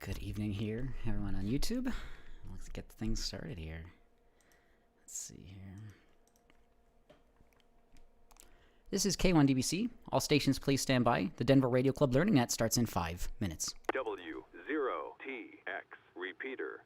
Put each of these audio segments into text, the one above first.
Good evening here, everyone on YouTube. Let's get things started here. Let's see here. This is K1DBC. All stations please stand by. The Denver Radio Club Learning Net starts in 5 minutes. W0TX repeater.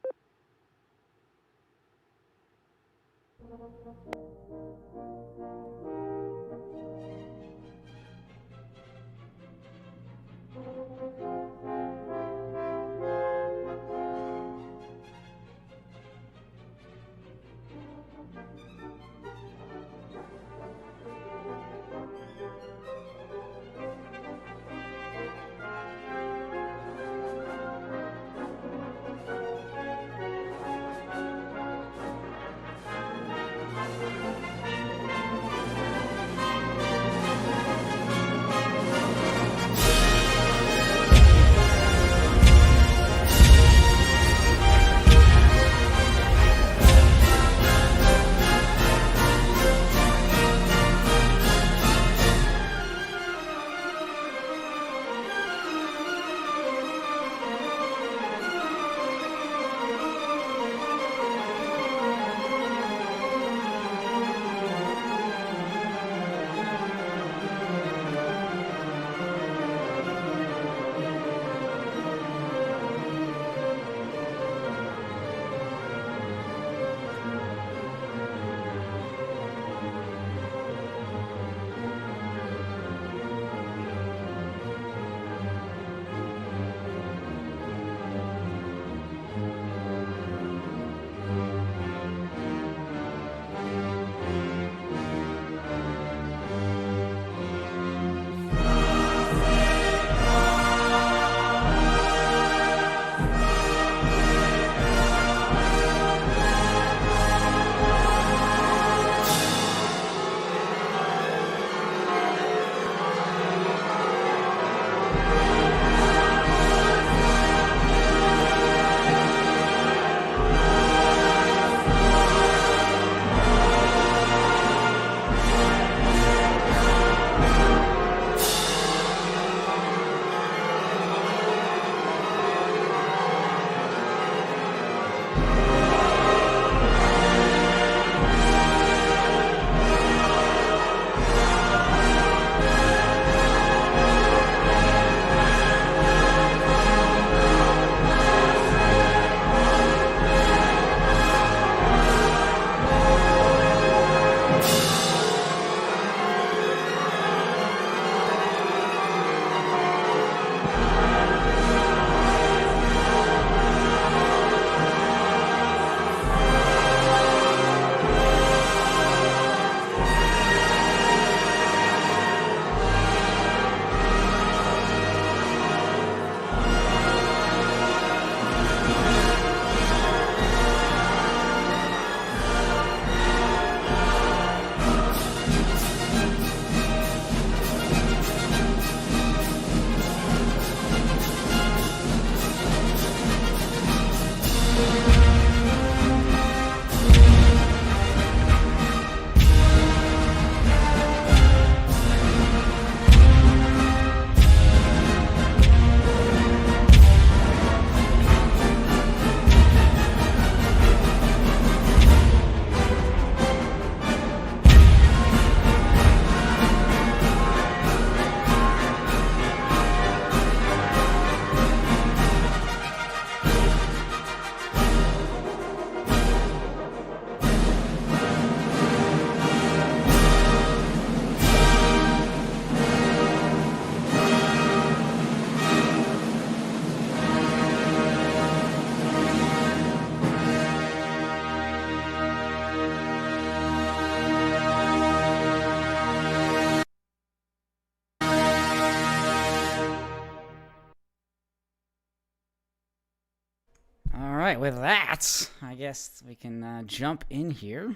Alright, with that, I guess we can jump in here.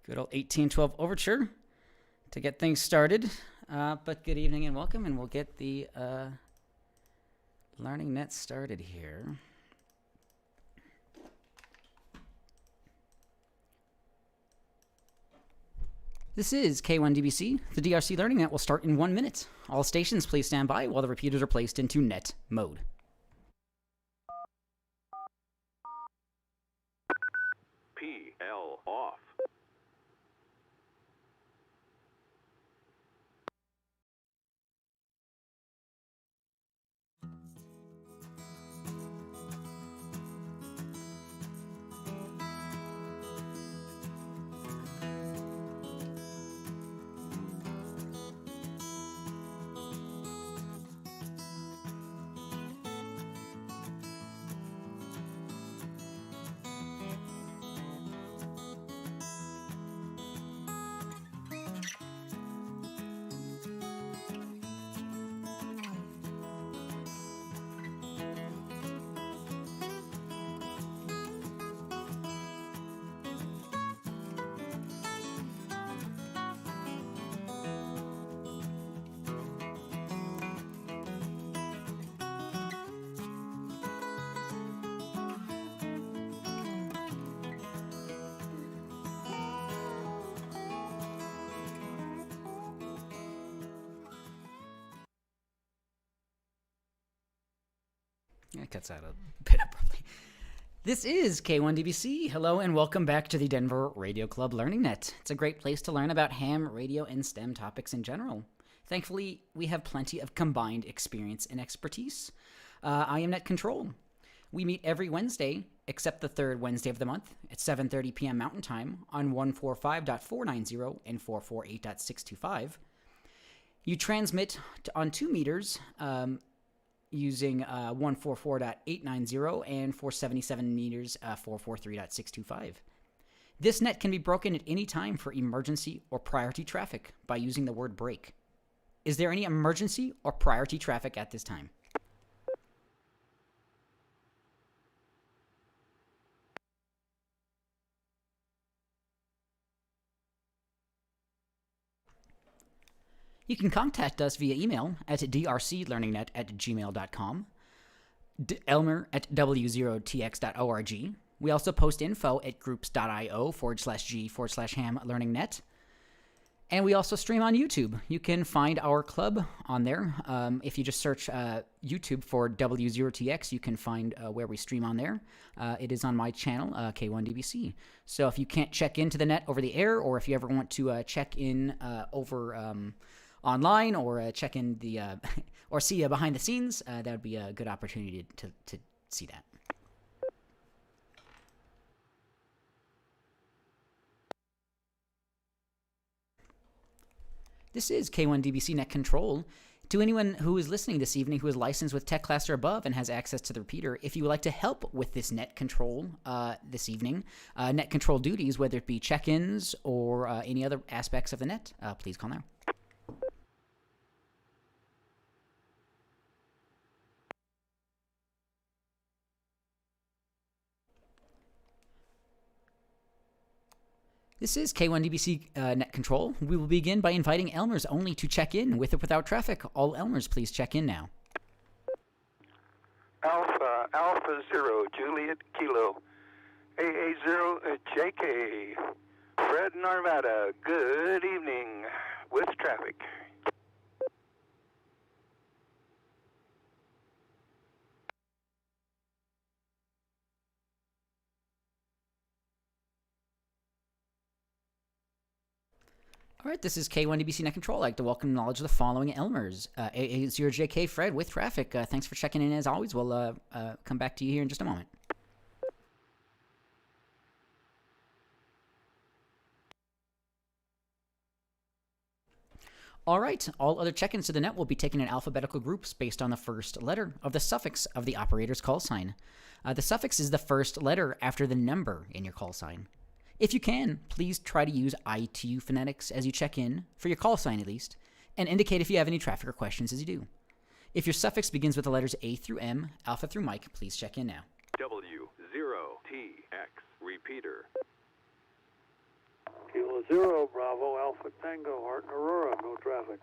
Good old 1812 Overture to get things started. But good evening and welcome, and we'll get the Learning Net started here. This is K1DBC. The DRC Learning Net will start in 1 minute. All stations please stand by while the repeaters are placed into net mode. That cuts out a bit abruptly. This is K1DBC. Hello and welcome back to the Denver Radio Club Learning Net. It's a great place to learn about ham, radio, and STEM topics in general. Thankfully, we have plenty of combined experience and expertise. I am Net Control. We meet every Wednesday, except the third Wednesday of the month, at 7:30 p.m. Mountain Time on 145.490 and 448.625. You transmit on 2 meters using 144.890 and 477 meters 443.625. This net can be broken at any time for emergency or priority traffic by using the word break. Is there any emergency or priority traffic at this time? You can contact us via email at drclearningnet@gmail.com, elmer@W0TX.org. We also post info at groups.io/g/ham learning net. And we also stream on YouTube. You can find our club on there. If you just search YouTube for W0TX, you can find where we stream on there. It is on my channel, K1DBC. So if you can't check into the net over the air, or if you ever want to check in over online, or check in the or see behind the scenes, that would be a good opportunity to see that. This is K1DBC Net Control. To anyone who is listening this evening who is licensed with Tech Class or above and has access to the repeater, if you would like to help with this net control this evening, net control duties, whether it be check-ins or any other aspects of the net, please call now. This is K1DBC Net Control. We will begin by inviting Elmers only to check in with or without traffic. All Elmers, please check in now. Alpha 0, Juliet Kilo, AA 0, JK, Fred Narvada, good evening, with traffic. All right, this is K1DBC Net Control. I'd like to welcome and acknowledge the following Elmers. AA0JK Fred with traffic. Thanks for checking in as always. We'll come back to you here in just a moment. All right, all other check-ins to the net will be taken in alphabetical groups based on the first letter of the suffix of the operator's call sign. The suffix is the first letter after the number in your call sign. If you can, please try to use ITU phonetics as you check in, for your call sign at least, and indicate if you have any traffic or questions as you do. If your suffix begins with the letters A through M, Alpha through Mike, please check in now. W0TX repeater. Kilo 0, Bravo, Alpha Tango, Heart and Aurora, no traffic.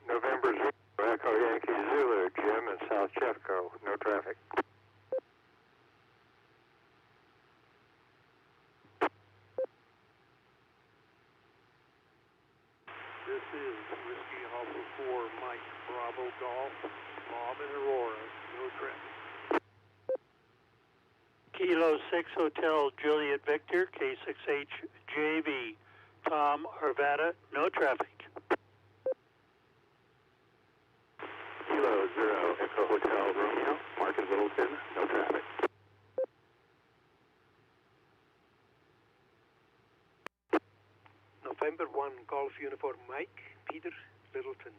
November 0, Echo Yankee Zulu, Jim and South Jeffco, no traffic. This is Whiskey Alpha 4, Mike, Bravo, Golf, Bob and Aurora, no traffic. Kilo 6, Hotel Juliet Victor, K6H JV, Tom Arvada, no traffic. Kilo 0, Echo Hotel Romeo, Market Littleton, no traffic. November 1, Golf Uniform Mike, Peter, Littleton.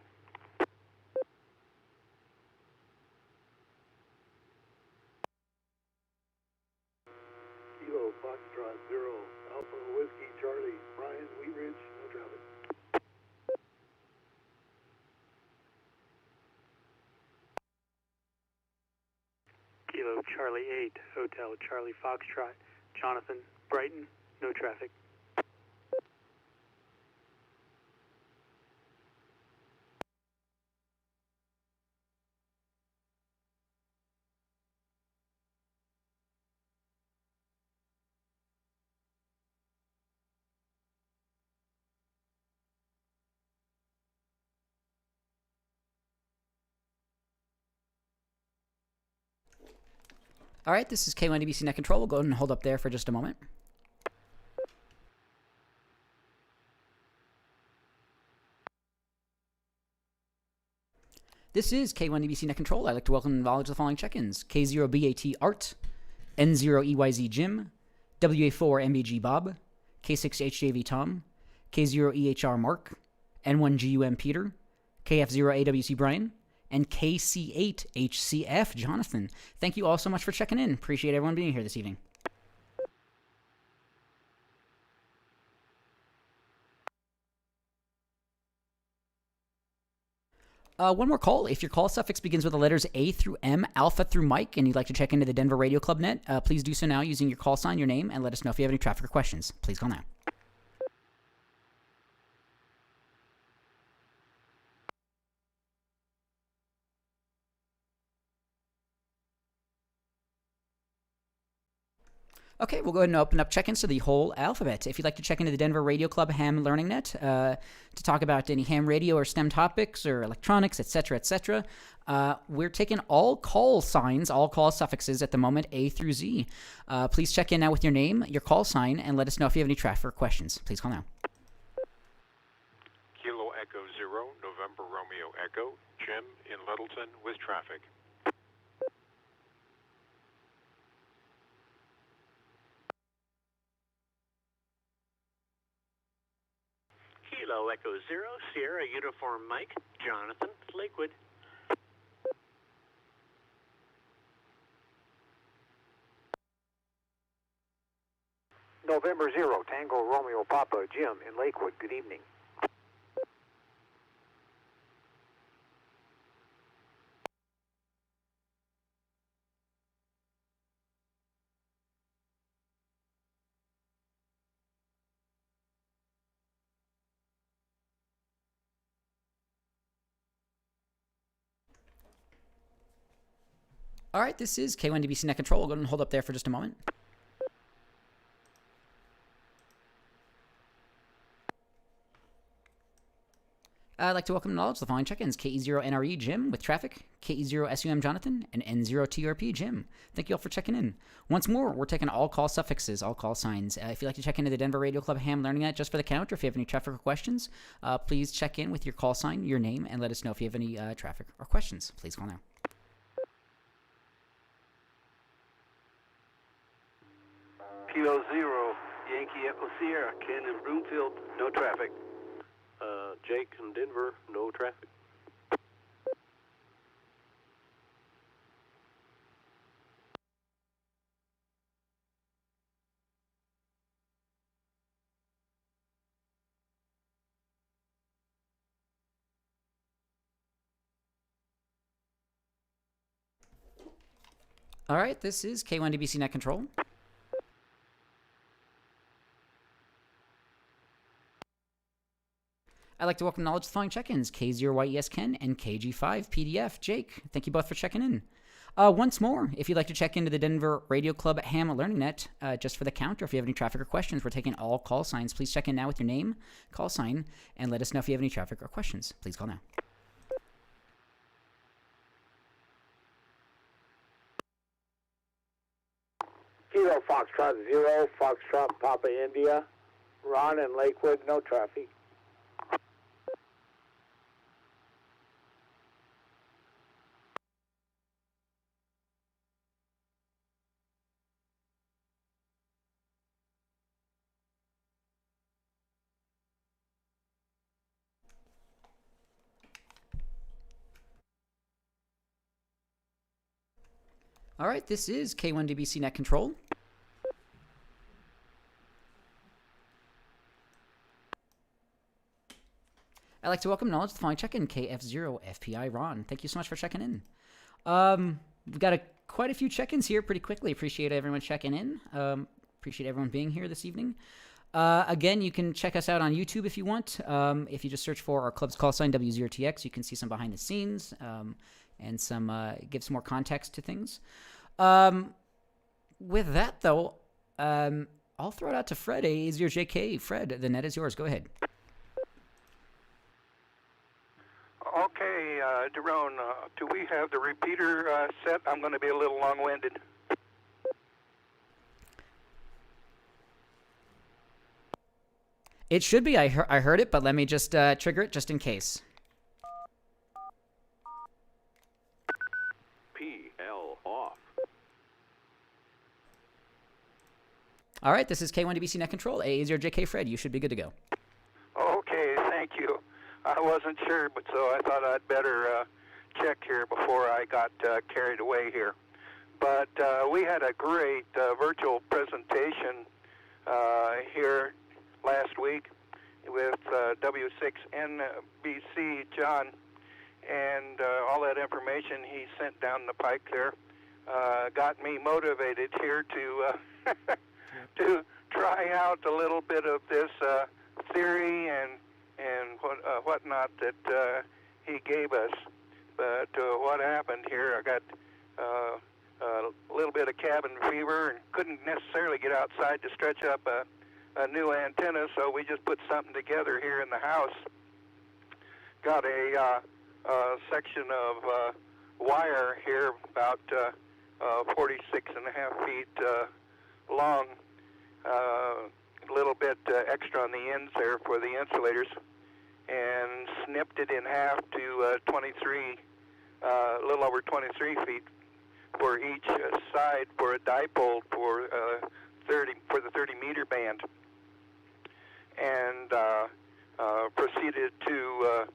Kilo Foxtrot 0, Alpha Whiskey Charlie, Brian Wheatridge, no traffic. Kilo Charlie 8, Hotel Charlie Foxtrot, Jonathan, Brighton, no traffic. All right, this is K1DBC Net Control. We'll go ahead and hold up there for just a moment. This is K1DBC Net Control. I'd like to welcome and acknowledge the following check-ins. K0BAT Art, N0EYZ Jim, WA4MBG Bob, K6HJV Tom, K0EHR Mark, N1GUM Peter, KF0AWC Brian, and KC8HCF Jonathan. Thank you all so much for checking in. Appreciate everyone being here this evening. One more call. If your call suffix begins with the letters A through M, Alpha through Mike, and you'd like to check into the Denver Radio Club net, please do so now using your call sign, your name, and let us know if you have any traffic or questions. Please call now. Okay, we'll go ahead and open up check-ins to the whole alphabet. If you'd like to check into the Denver Radio Club Ham Learning Net to talk about any ham radio or STEM topics or electronics, etc., we're taking all call signs, all call suffixes at the moment, A through Z. Please check in now with your name, your call sign, and let us know if you have any traffic or questions. Please call now. Kilo Echo 0, November Romeo Echo, Jim in Littleton with traffic. Kilo Echo 0, Sierra Uniform Mike, Jonathan, Lakewood. November 0, Tango Romeo Papa, Jim in Lakewood. Good evening. All right, this is K1DBC Net Control. We'll go ahead and hold up there for just a moment. I'd like to welcome and acknowledge the following check-ins. KE0NRE Jim with traffic, KE0SUM Jonathan, and N0TRP Jim. Thank you all for checking in. Once more, we're taking all call suffixes, all call signs. If you'd like to check into the Denver Radio Club Ham Learning Net just for the count, or if you have any traffic or questions, please check in with your call sign, your name, and let us know if you have any traffic or questions. Please call now. Kilo 0, Yankee Echo Sierra, Ken in Broomfield, no traffic. Jake in Denver, no traffic. All right, this is K1DBC Net Control. I'd like to welcome knowledge to the following check-ins, K0YES Ken and KG5 PDF Jake. Thank you both for checking in. Once more, if you'd like to check into the Denver Radio Club Ham Learning Net just for the count, or if you have any traffic or questions, we're taking all call signs. Please check in now with your name, call sign, and let us know if you have any traffic or questions. Please call now. Kilo Foxtrot 0, Foxtrot Papa India, Ron in Lakewood, no traffic. All right, this is K1DBC Net Control. I'd like to welcome knowledge to the following check-in, KF0FPI Ron. Thank you so much for checking in. We've got quite a few check-ins here pretty quickly. Appreciate everyone checking in. Appreciate everyone being here this evening. Again, you can check us out on YouTube if you want. If you just search for our club's call sign, W0TX, you can see some behind the scenes and some give some more context to things. With that, though, I'll throw it out to Fred, A0JK. Fred, the net is yours. Go ahead. Okay, Daron, do we have the repeater set? I'm going to be a little long-winded. It should be. I heard it, but let me just trigger it just in case. PL off. All right, this is K1DBC Net Control. A0JK Fred, you should be good to go. Okay, thank you. I wasn't sure, but so I thought I'd better check here before I got carried away here. But we had a great virtual presentation here last week with W6NBC John, and all that information he sent down the pike there got me motivated here to to try out a little bit of this theory and whatnot that he gave us. But what happened here, I got a little bit of cabin fever and couldn't necessarily get outside to stretch up a new antenna, so we just put something together here in the house. Got a section of wire here about 46 and a half feet long, a little bit extra on the ends there for the insulators, and snipped it in half to 23, a little over 23 feet for each side for a dipole for the 30 meter band, and proceeded to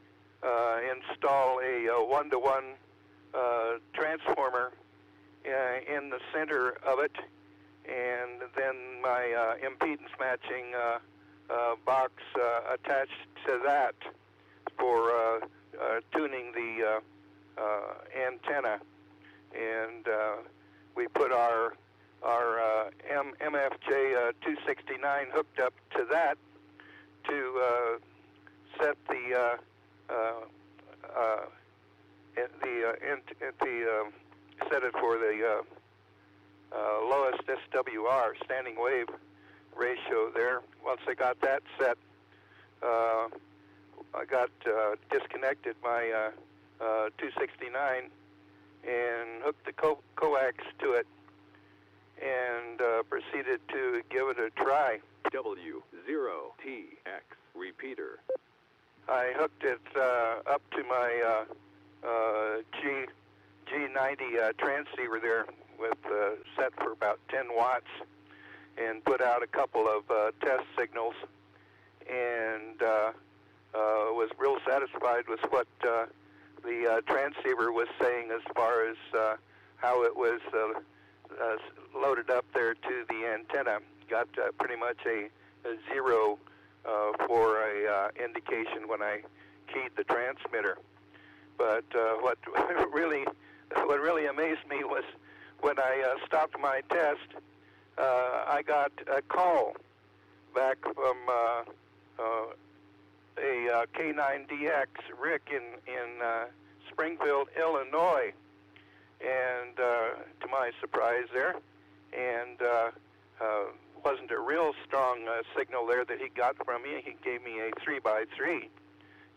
install a 1-to-1 transformer in the center of it, and then my impedance matching box attached to that for tuning the antenna. And we put our MFJ 269 hooked up to that to set the set it for the lowest SWR, standing wave ratio there. Once I got that set, I got disconnected my 269 and hooked the coax to it, and proceeded to give it a try. W0TX repeater. I hooked it up to my G90 transceiver there with set for about 10 watts, and put out a couple of test signals, and was real satisfied with what the transceiver was saying as far as how it was loaded up there to the antenna. Got pretty much a zero for a indication when I keyed the transmitter. But what really amazed me was when I stopped my test, I got a call back from a K9DX Rick in Springfield, Illinois, and to my surprise there, and wasn't a real strong signal there that he got from me. He gave me a 3x3,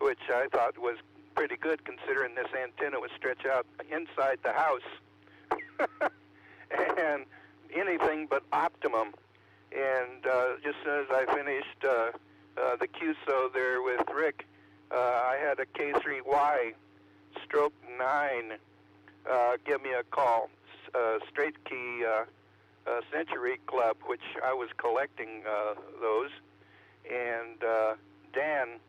which I thought was pretty good considering this antenna was stretched out inside the house, and anything but optimum. And just as soon as I finished the QSO there with Rick, I had a K3Y stroke 9 give me a call, straight key Century Club, which I was collecting those, and Dan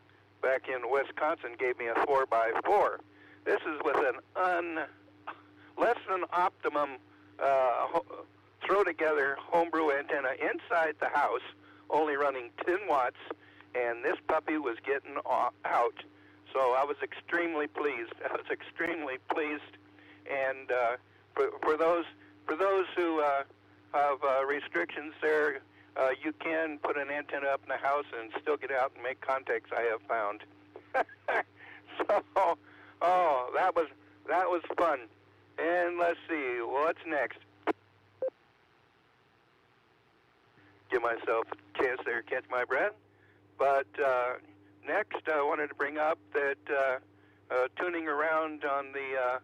back in Wisconsin gave me a 4x4. This is with an less than optimum throw together homebrew antenna inside the house, only running 10 watts, and this puppy was getting out. So I was extremely pleased. And for those who have restrictions there, you can put an antenna up in the house and still get out and make contacts, I have found. So, that was fun. And let's see, what's next? Give myself a chance there to catch my breath. But next, I wanted to bring up that tuning around on the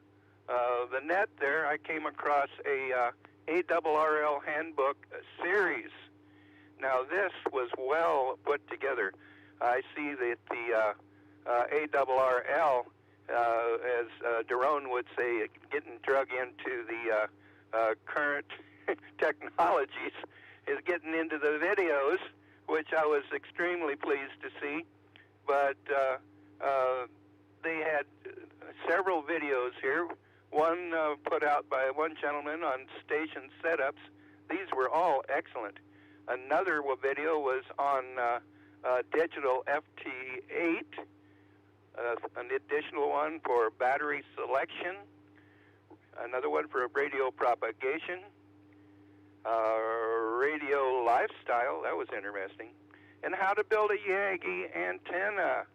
net there, I came across a ARRL handbook series. Now, this was well put together. I see that the ARRL, as Daron would say, getting drug into the current technologies, is getting into the videos, which I was extremely pleased to see. But they had several videos here. One put out by one gentleman on station setups. These were all excellent. Another video was on digital FT8, an additional one for battery selection, another one for radio propagation, radio lifestyle, that was interesting, and how to build a Yagi antenna.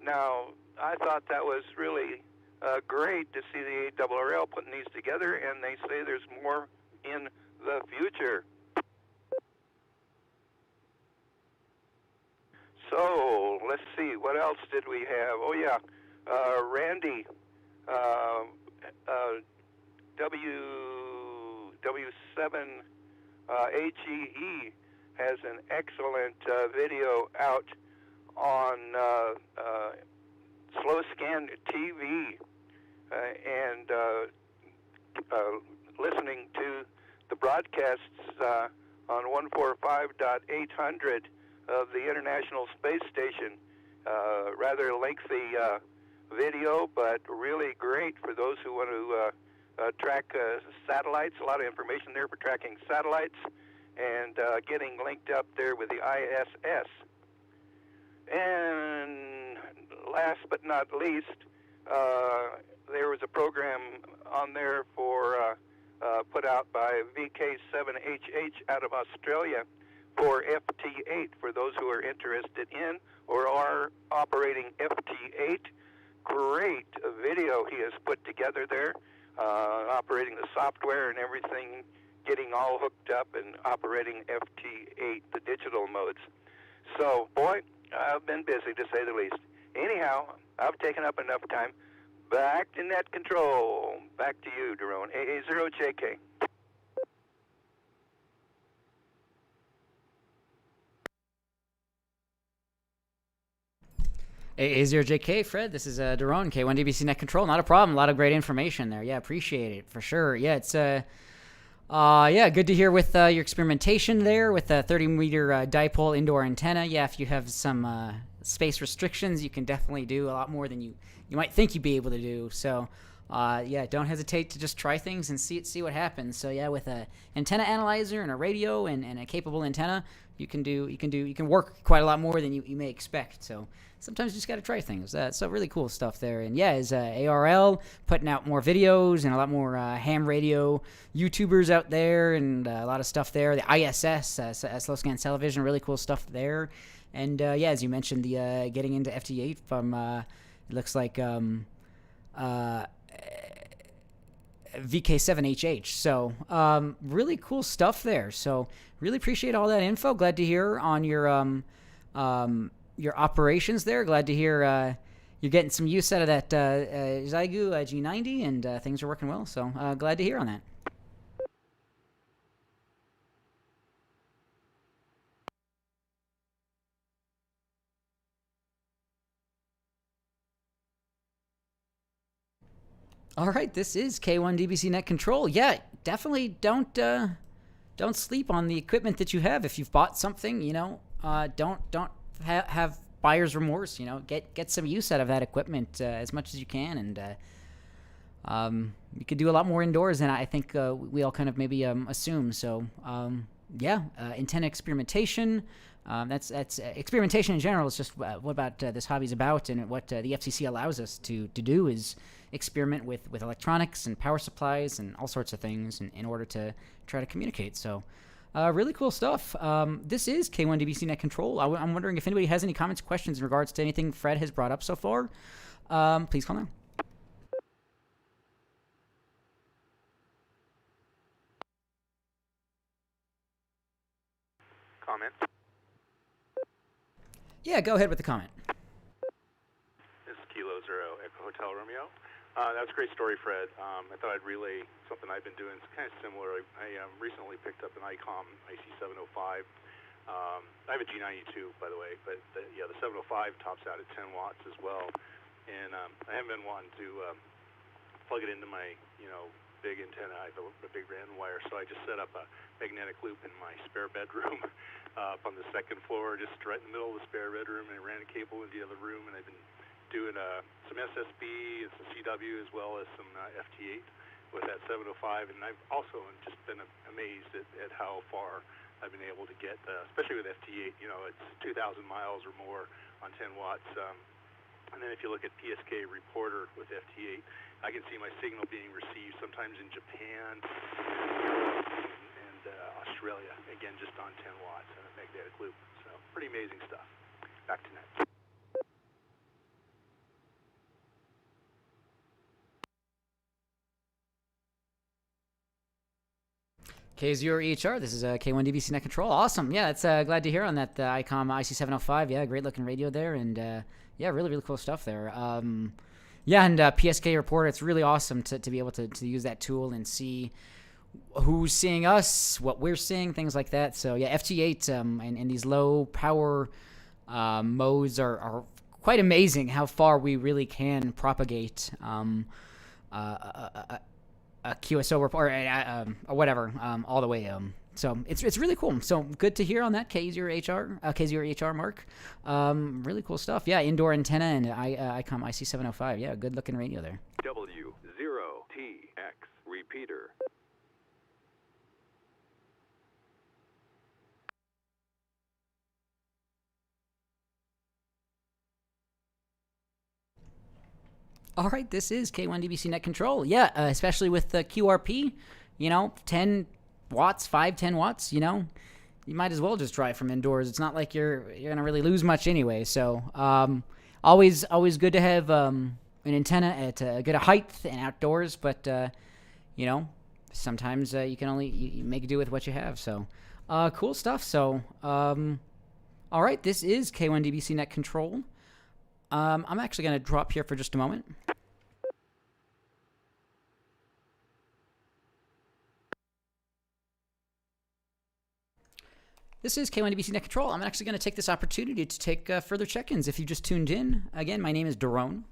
Now, I thought that was really great to see the ARRL putting these together, and they say there's more in the future. So, let's see, what else did we have? Oh, yeah, Randy, W0TX has an excellent video out on slow scan TV and listening to the broadcasts on 145.800 of the International Space Station. Rather lengthy video, but really great for those who want to track satellites. A lot of information there for tracking satellites and getting linked up there with the ISS. And last but not least, there was a program on there for put out by VK7HH out of Australia for FT8 for those who are interested in or are operating FT8. Great video he has put together there, operating the software and everything, getting all hooked up and operating FT8, the digital modes. So, boy, I've been busy to say the least. Anyhow, I've taken up enough time. Back to net control. Back to you, Daron. AA0JK. AA0JK, Fred, this is Daron, K1DBC Net Control. Not a problem. A lot of great information there. Yeah, appreciate it, for sure. Yeah, it's yeah, good to hear with your experimentation there with the 30-meter dipole indoor antenna. Yeah, if you have some space restrictions, you can definitely do a lot more than you might think you'd be able to do. So, yeah, don't hesitate to just try things and see what happens. So, yeah, with a antenna analyzer and a radio and a capable antenna, you can work quite a lot more than you may expect. So sometimes you just got to try things. So really cool stuff there. And yeah, is ARRL putting out more videos and a lot more ham radio YouTubers out there and a lot of stuff there. The ISS, slow scan television, really cool stuff there. And yeah, as you mentioned, the getting into FT8 from it looks like VK7HH. So really cool stuff there. So really appreciate all that info. Glad to hear on your operations there. Glad to hear you're getting some use out of that Xiegu G90 and things are working well. So glad to hear on that. All right, this is K1DBC Net Control. Yeah, definitely don't sleep on the equipment that you have. If you've bought something, don't have buyer's remorse. Get some use out of that equipment as much as you can, and you could do a lot more indoors than I think we all kind of maybe assume. So yeah, antenna experimentation. That's experimentation in general is just what about this hobby's about, and what the FCC allows us to do is experiment with electronics and power supplies and all sorts of things in order to try to communicate. So really cool stuff. This is K1DBC Net Control. I'm wondering if anybody has any comments, questions in regards to anything Fred has brought up so far. Please call now. Comment? Yeah, go ahead with the comment. This is Kilo Zero, Echo Hotel Romeo. That was a great story, Fred. I thought I'd relay something I've been doing. It's kind of similar. I recently picked up an ICOM IC705 I have a G92, by the way, but the 705 tops out at 10 watts as well. And I haven't been wanting to plug it into my, big antenna. I have a big random wire, so I just set up a magnetic loop in my spare bedroom up on the second floor, just right in the middle of the spare bedroom, and I ran a cable into the other room, and I've been doing some SSB and some CW as well as some FT8 with that 705, and I've also just been amazed at how far I've been able to get, especially with FT8. It's 2,000 miles or more on 10 watts. And then if you look at PSK Reporter with FT8, I can see my signal being received sometimes in Japan and Australia, again, just on 10 watts and a magnetic loop. So pretty amazing stuff. Back to net. K0EHR, this is K1DBC Net Control. Awesome. Yeah, it's glad to hear on that ICOM IC705. Yeah, great looking radio there. And yeah, really, really cool stuff there. Yeah, and PSK Reporter, it's really awesome to be able to use that tool and see who's seeing us, what we're seeing, things like that. So yeah, FT8 and these low power modes are quite amazing how far we really can propagate a QSO report or whatever all the way. So it's really cool. So good to hear on that K0HR Mark. Really cool stuff. Yeah, indoor antenna and ICOM IC705. Yeah, good looking radio there. W0TX repeater. All right, this is K1DBC Net Control. Yeah, especially with the QRP, 10 watts, 10 watts, you might as well just try it from indoors. It's not like you're going to really lose much anyway. So always good to have an antenna at a good height and outdoors. But, sometimes you can only you make do with what you have. So cool stuff. So, all right, this is K1DBC Net Control. I'm actually going to drop here for just a moment. This is K1DBC Net Control. I'm actually going to take this opportunity to take further check-ins. If you just tuned in, again, my name is Daron.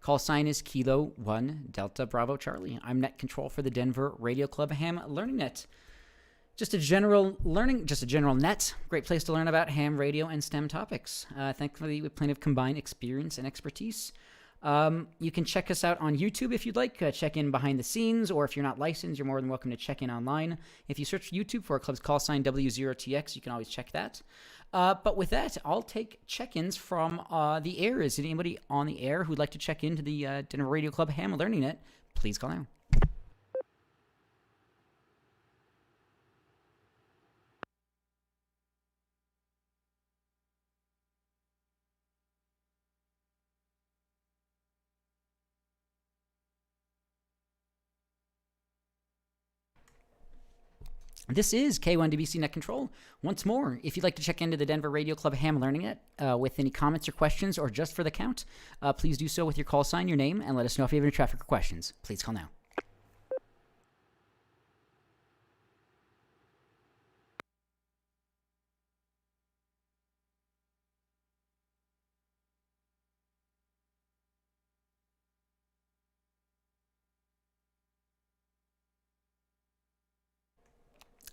Call sign is Kilo 1 Delta Bravo Charlie. I'm Net Control for the Denver Radio Club Ham Learning Net. Just a general net. Great place to learn about ham, radio, and STEM topics. Thankfully, with plenty of combined experience and expertise. You can check us out on YouTube if you'd like. Check in behind the scenes, or if you're not licensed, you're more than welcome to check in online. If you search YouTube for our club's call sign W0TX, you can always check that. But with that, I'll take check-ins from the air. Is there anybody on the air who'd like to check into the Denver Radio Club Ham Learning Net? Please call now. This is K1DBC Net Control. Once more, if you'd like to check into the Denver Radio Club Ham Learning Net with any comments or questions or just for the count, please do so with your call sign, your name, and let us know if you have any traffic or questions. Please call now.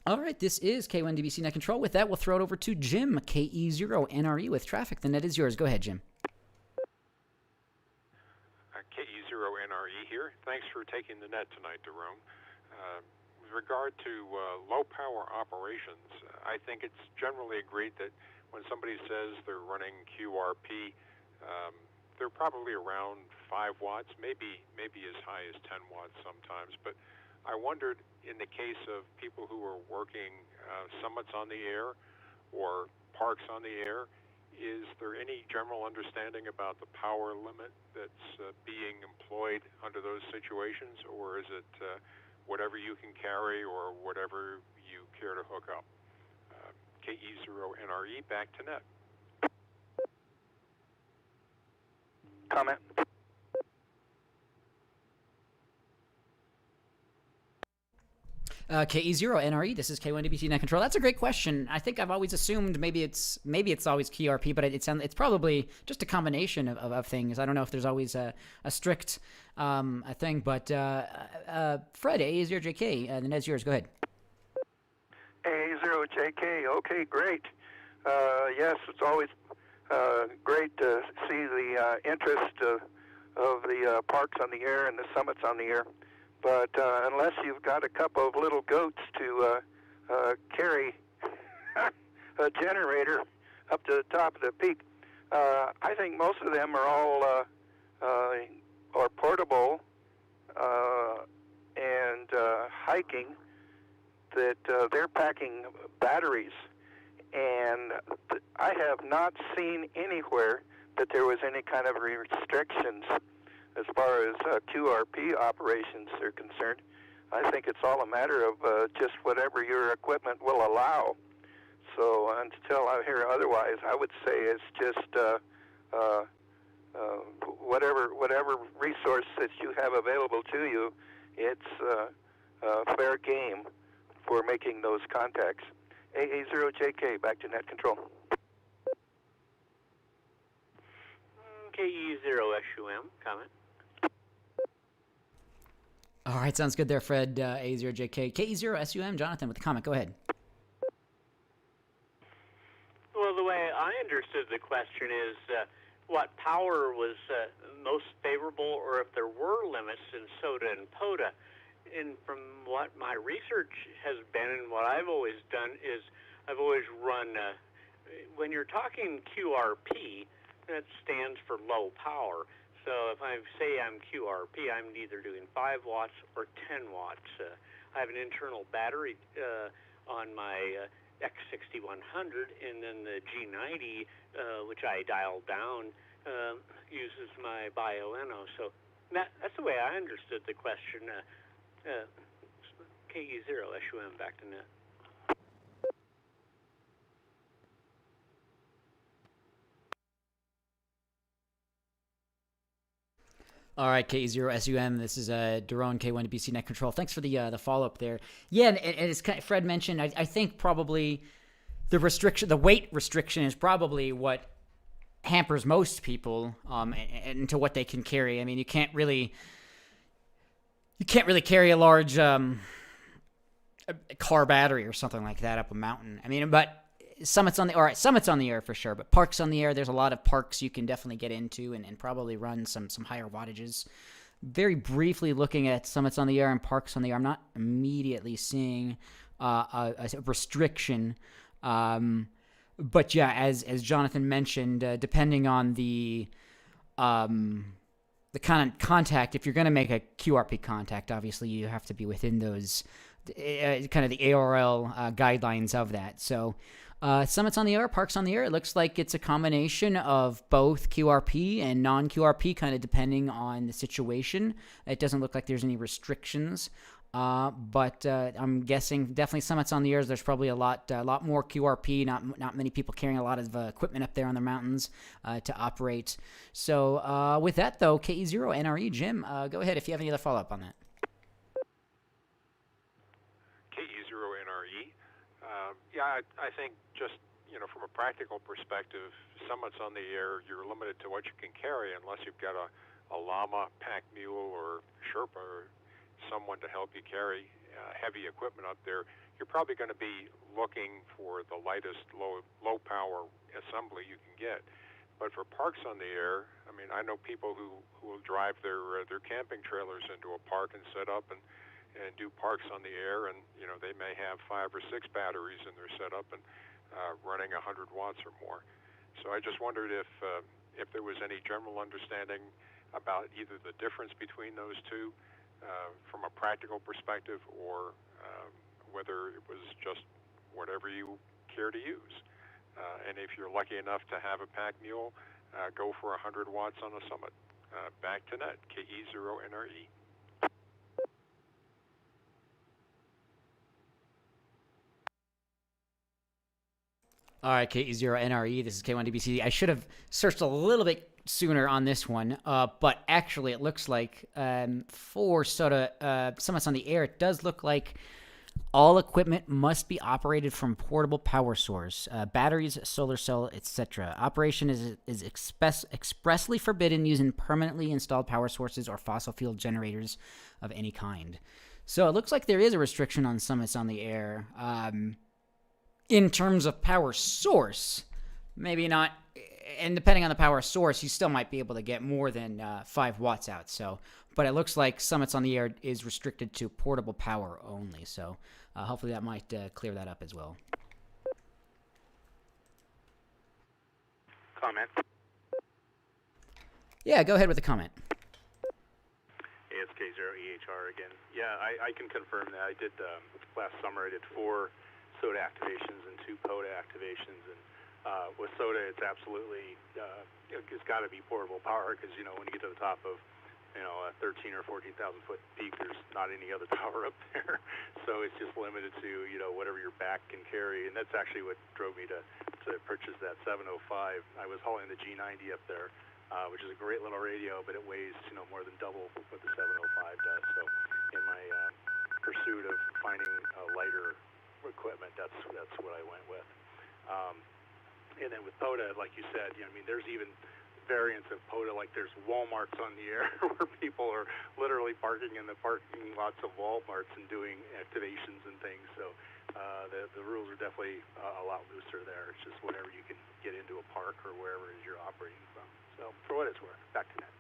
All right, this is K1DBC Net Control. With that, we'll throw it over to Jim, KE0NRE with traffic. The net is yours. Go ahead, Jim. KE0NRE here. Thanks for taking the net tonight, Jerome. With regard to low-power operations, I think it's generally agreed that when somebody says they're running QRP, they're probably around 5 watts, maybe as high as 10 watts sometimes, but I wondered, in the case of people who are working summits on the air or parks on the air, is there any general understanding about the power limit that's being employed under those situations, or is it whatever you can carry or whatever you care to hook up? KE0NRE, back to net. Comment? KE0NRE, this is K1DBC Net Control. That's a great question. I think I've always assumed maybe it's always QRP, but it's probably just a combination of things. I don't know if there's always a strict a thing, but Fred, A0JK, the net's yours. Go ahead. A0JK, okay, great. Yes, it's always great to see the interest of the parks on the air and the summits on the air. But unless you've got a couple of little goats to carry a generator up to the top of the peak, I think most of them are all are portable and hiking, that they're packing batteries. And I have not seen anywhere that there was any kind of restrictions as far as QRP operations are concerned. I think it's all a matter of just whatever your equipment will allow. So until I hear otherwise, I would say it's just whatever resource that you have available to you, it's fair game for making those contacts. AA0JK, back to net control. KE0SUM, comment. All right, sounds good there, Fred. A0JK. KE0SUM, Jonathan with the comment. Go ahead. Well, the way I understood the question is what power was most favorable, or if there were limits in SOTA and POTA. And from what my research has been and what I've always done is I've always run, when you're talking QRP, that stands for low power. So if I say I'm QRP, I'm either doing 5 watts or 10 watts. I have an internal battery on my X6100, and then the G90, which I dialed down, uses my Bio-Eno. So that's the way I understood the question. KE0SUM, back to net. All right, KE0SUM. This is Daron, K1BC Net Control. Thanks for the follow-up there. Yeah, and as Fred mentioned, I think probably the weight restriction is probably what hampers most people into what they can carry. I mean, you can't really carry a large car battery or something like that up a mountain. I mean, but summits on the air for sure, but parks on the air, there's a lot of parks you can definitely get into and probably run some higher wattages. Very briefly looking at summits on the air and parks on the air, I'm not immediately seeing a restriction. But yeah, as Jonathan mentioned, depending on the kind of contact, if you're going to make a QRP contact, obviously you have to be within those kind of the ARL guidelines of that. So summits on the air, parks on the air, it looks like it's a combination of both QRP and non-QRP, kind of depending on the situation. It doesn't look like there's any restrictions. But I'm guessing definitely summits on the air. There's probably a lot more QRP. Not many people carrying a lot of equipment up there on the mountains to operate. So with that though, KE0NRE, Jim, go ahead if you have any other follow up on that. KE0NRE. Yeah, I think just from a practical perspective, summits on the air, you're limited to what you can carry unless you've got a llama, pack mule, or Sherpa, or someone to help you carry heavy equipment up there. You're probably going to be looking for the lightest low power assembly you can get. But for parks on the air, I mean, I know people who will drive their camping trailers into a park and set up and do parks on the air, and they may have 5 or 6 batteries in their setup and running 100 watts or more. So I just wondered if there was any general understanding about either the difference between those two from a practical perspective, or whether it was just whatever you care to use. And if you're lucky enough to have a pack mule, go for 100 watts on a summit. Back to net, KE0NRE. All right, KE0NRE, this is K1DBC. I should have searched a little bit sooner on this one, but actually it looks like for SOTA summits on the air, it does look like All equipment must be operated from portable power source, batteries, solar cell, etc. Operation is expressly forbidden using permanently installed power sources or fossil fuel generators of any kind. So it looks like there is a restriction on summits on the air. In terms of power source, maybe not, and depending on the power source, you still might be able to get more than 5 watts out. So, but it looks like summits on the air is restricted to portable power only. So hopefully that might clear that up as well. Comment. Yeah, go ahead with the comment. ASK0EHR again. Yeah, I can confirm that. I did, last summer, I did 4 SOTA activations and 2 POTA activations. And with SOTA, it's absolutely, it's got to be portable power because, you know, when you get to the top of, you know, a 13 or 14,000 foot peak, there's not any other power up there. So it's just limited to, you know, whatever your back can carry. And that's actually what drove me to purchase that 705. I was hauling the G90 up there, which is a great little radio, but it weighs, you know, more than double what the 705 does. So in my pursuit of finding lighter equipment, that's what I went with. And then with POTA, like you said, you know, I mean, there's even variants of POTA, like there's Walmarts on the air where people are literally parking in the parking lots of Walmarts and doing activations and things. So the rules are definitely a lot looser there. It's just whatever you can get into a park or wherever it is you're operating from. So for what it's worth, back to net.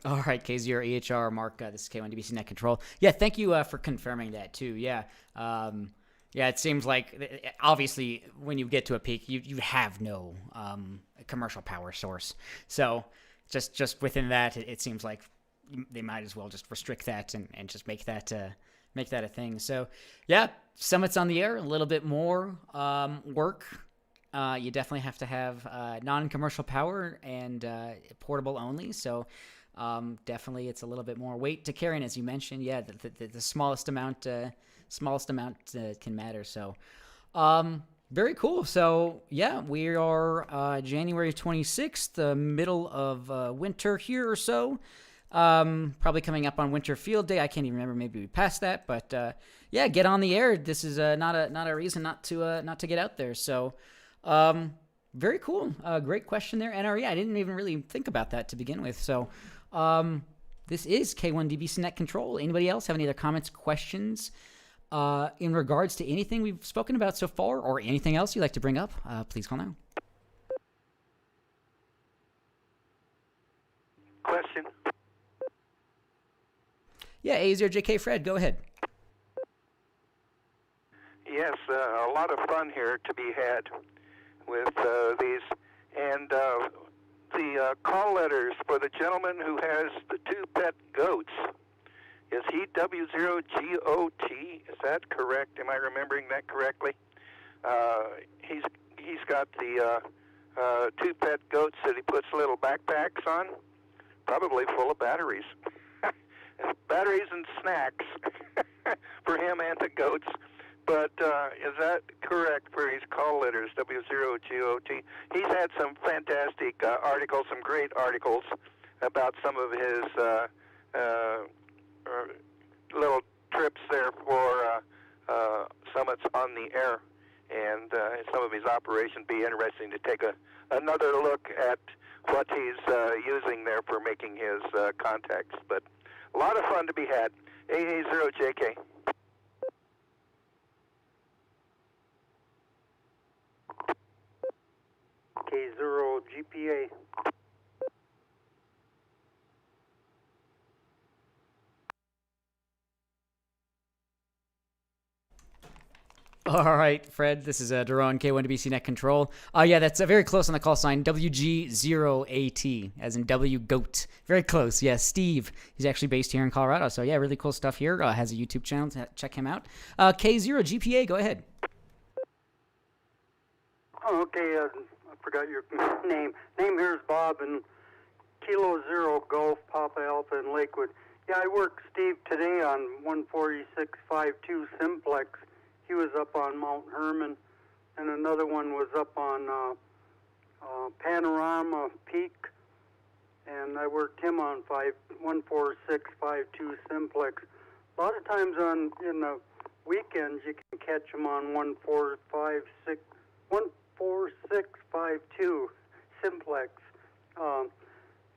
All right, K0EHR, Mark, this is K1DBC Net Control. Yeah, thank you for confirming that, too. Yeah, yeah, it seems like, obviously, when you get to a peak, you have no commercial power source. So just within that, it seems like they might as well just restrict that and just make that a thing. So, yeah, summits on the air, a little bit more work. You definitely have to have non-commercial power and portable only, so... definitely, it's a little bit more weight to carry, and as you mentioned, yeah, the smallest amount can matter. So, very cool. So, yeah, we are January 26th, the middle of winter here or so. Probably coming up on Winter Field Day. I can't even remember. Maybe we passed that, but yeah, get on the air. This is not a reason not to get out there. So. Very cool. Great question there, NRE. I didn't even really think about that to begin with. So, this is K1DBC Net Control. Anybody else have any other comments, questions in regards to anything we've spoken about so far, or anything else you'd like to bring up? Please call now. Question. Yeah, A0JK Fred, go ahead. Yes, a lot of fun here to be had with these, and the call letters for the gentleman who has the 2 pet goats. Is he W0GOT? Is that correct? Am I remembering that correctly? He's got the 2 pet goats that he puts little backpacks on, probably full of batteries. Batteries and snacks for him and the goats. But is that correct for his call letters, W0GOT? He's had some fantastic articles, some great articles about some of his little trips there for summits on the air. And some of his operations. Be interesting to take another look at what he's using there for making his contacts. But a lot of fun to be had. AA0JK. K0GPA. All right, Fred, this is Daron, K1DBC Net Control. Yeah, that's very close on the call sign, WG0AT, as in W-GOAT. Very close, yeah, Steve. He's actually based here in Colorado, so yeah, really cool stuff here. Has a YouTube channel, check him out. K0GPA, go ahead. Oh, okay, I forgot your name. Name here is Bob, and Kilo Zero Golf, Papa Alpha, and Lakewood. Yeah, I worked Steve today on 14652 Simplex. He was up on Mount Herman, and another one was up on Panorama Peak and I worked him on 14652 simplex. A lot of times in the weekends you can catch him on 14652 simplex.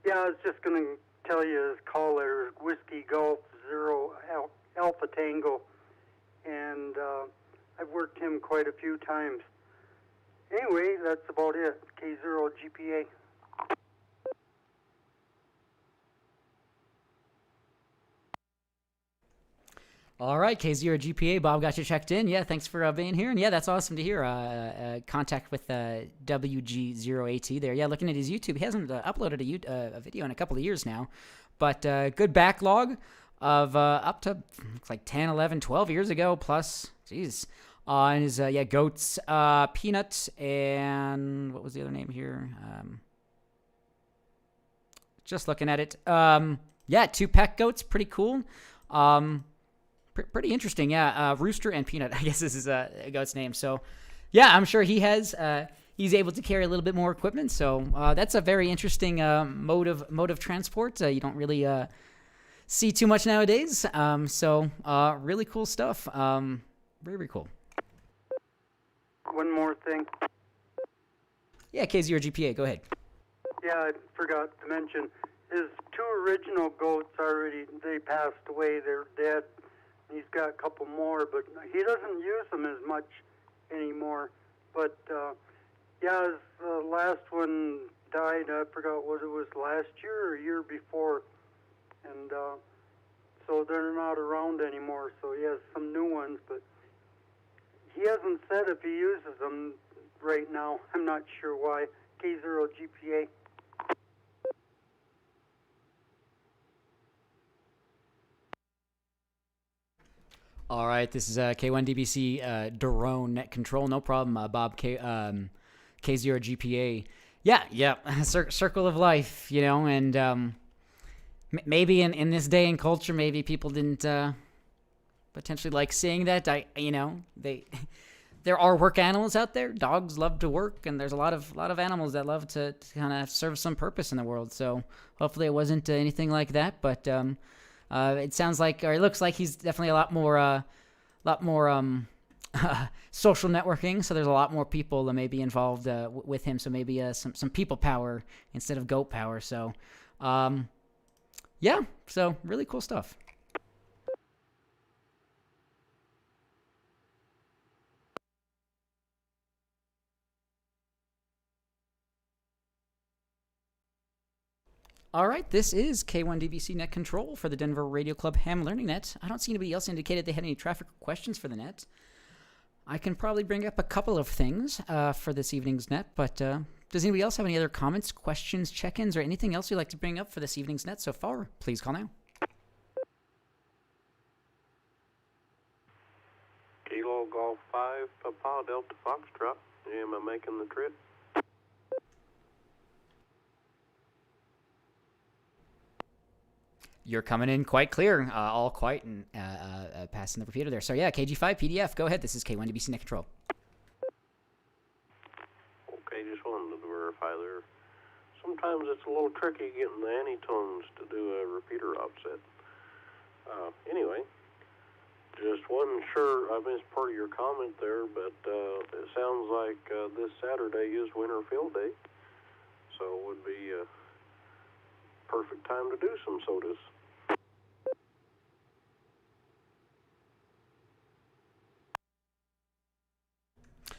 Yeah, I was just going to tell you his call letters: Whiskey Golf 0 Alpha Tango, and I've worked him quite a few times. Anyway, that's about it. K0 GPA. All right, K0 GPA. Bob got you checked in. Yeah, thanks for being here. And yeah, that's awesome to hear. Contact with WG0AT there. Yeah, looking at his YouTube, he hasn't uploaded a video in a couple of years now, but good backlog of up to looks like 10, 11, 12 years ago plus. Jeez. And his goats, Peanut, and what was the other name here? Just looking at it. Yeah, 2 pack goats, pretty cool. Pretty interesting, yeah. Rooster and Peanut, I guess this is a goat's name. So, yeah, I'm sure he's able to carry a little bit more equipment. So that's a very interesting mode of transport. You don't really see too much nowadays. So really cool stuff. Very, very cool. One more thing. Yeah, K0 GPA, go ahead. Yeah, I forgot to mention, his 2 original goats they passed away. They're dead. He's got a couple more, but he doesn't use them as much anymore. But, yeah, his last one died. I forgot what it was, last year or year before. And so they're not around anymore. So he has some new ones, but he hasn't said if he uses them right now. I'm not sure why. K0 GPA. All right, this is K1DBC drone net control. No problem, Bob. K0 GPA. Yeah. Circle of life, and maybe in this day and culture, maybe people didn't potentially like seeing that. There are work animals out there. Dogs love to work, and there's a lot of animals that love to kind of serve some purpose in the world. So hopefully it wasn't anything like that, but. It sounds like, or it looks like he's definitely a lot more social networking. So there's a lot more people that may be involved with him. So maybe some people power instead of goat power. So, yeah. So really cool stuff. All right, this is K1DBC Net Control for the Denver Radio Club Ham Learning Net. I don't see anybody else indicated they had any traffic questions for the net. I can probably bring up a couple of things for this evening's net, but does anybody else have any other comments, questions, check-ins, or anything else you'd like to bring up for this evening's net so far? Please call now. Kilo Golf 5, Papa Delta Foxtrot. Am I making the trip? You're coming in quite clear, all quiet and passing the repeater there. So yeah, KG5 PDF, go ahead. This is K1DBC Net Control. Okay, just wanted to verify there. Sometimes it's a little tricky getting the antitones to do a repeater offset. Anyway, just wasn't sure. I missed part of your comment there, but it sounds like this Saturday is winter field day, so it would be a perfect time to do some sodas.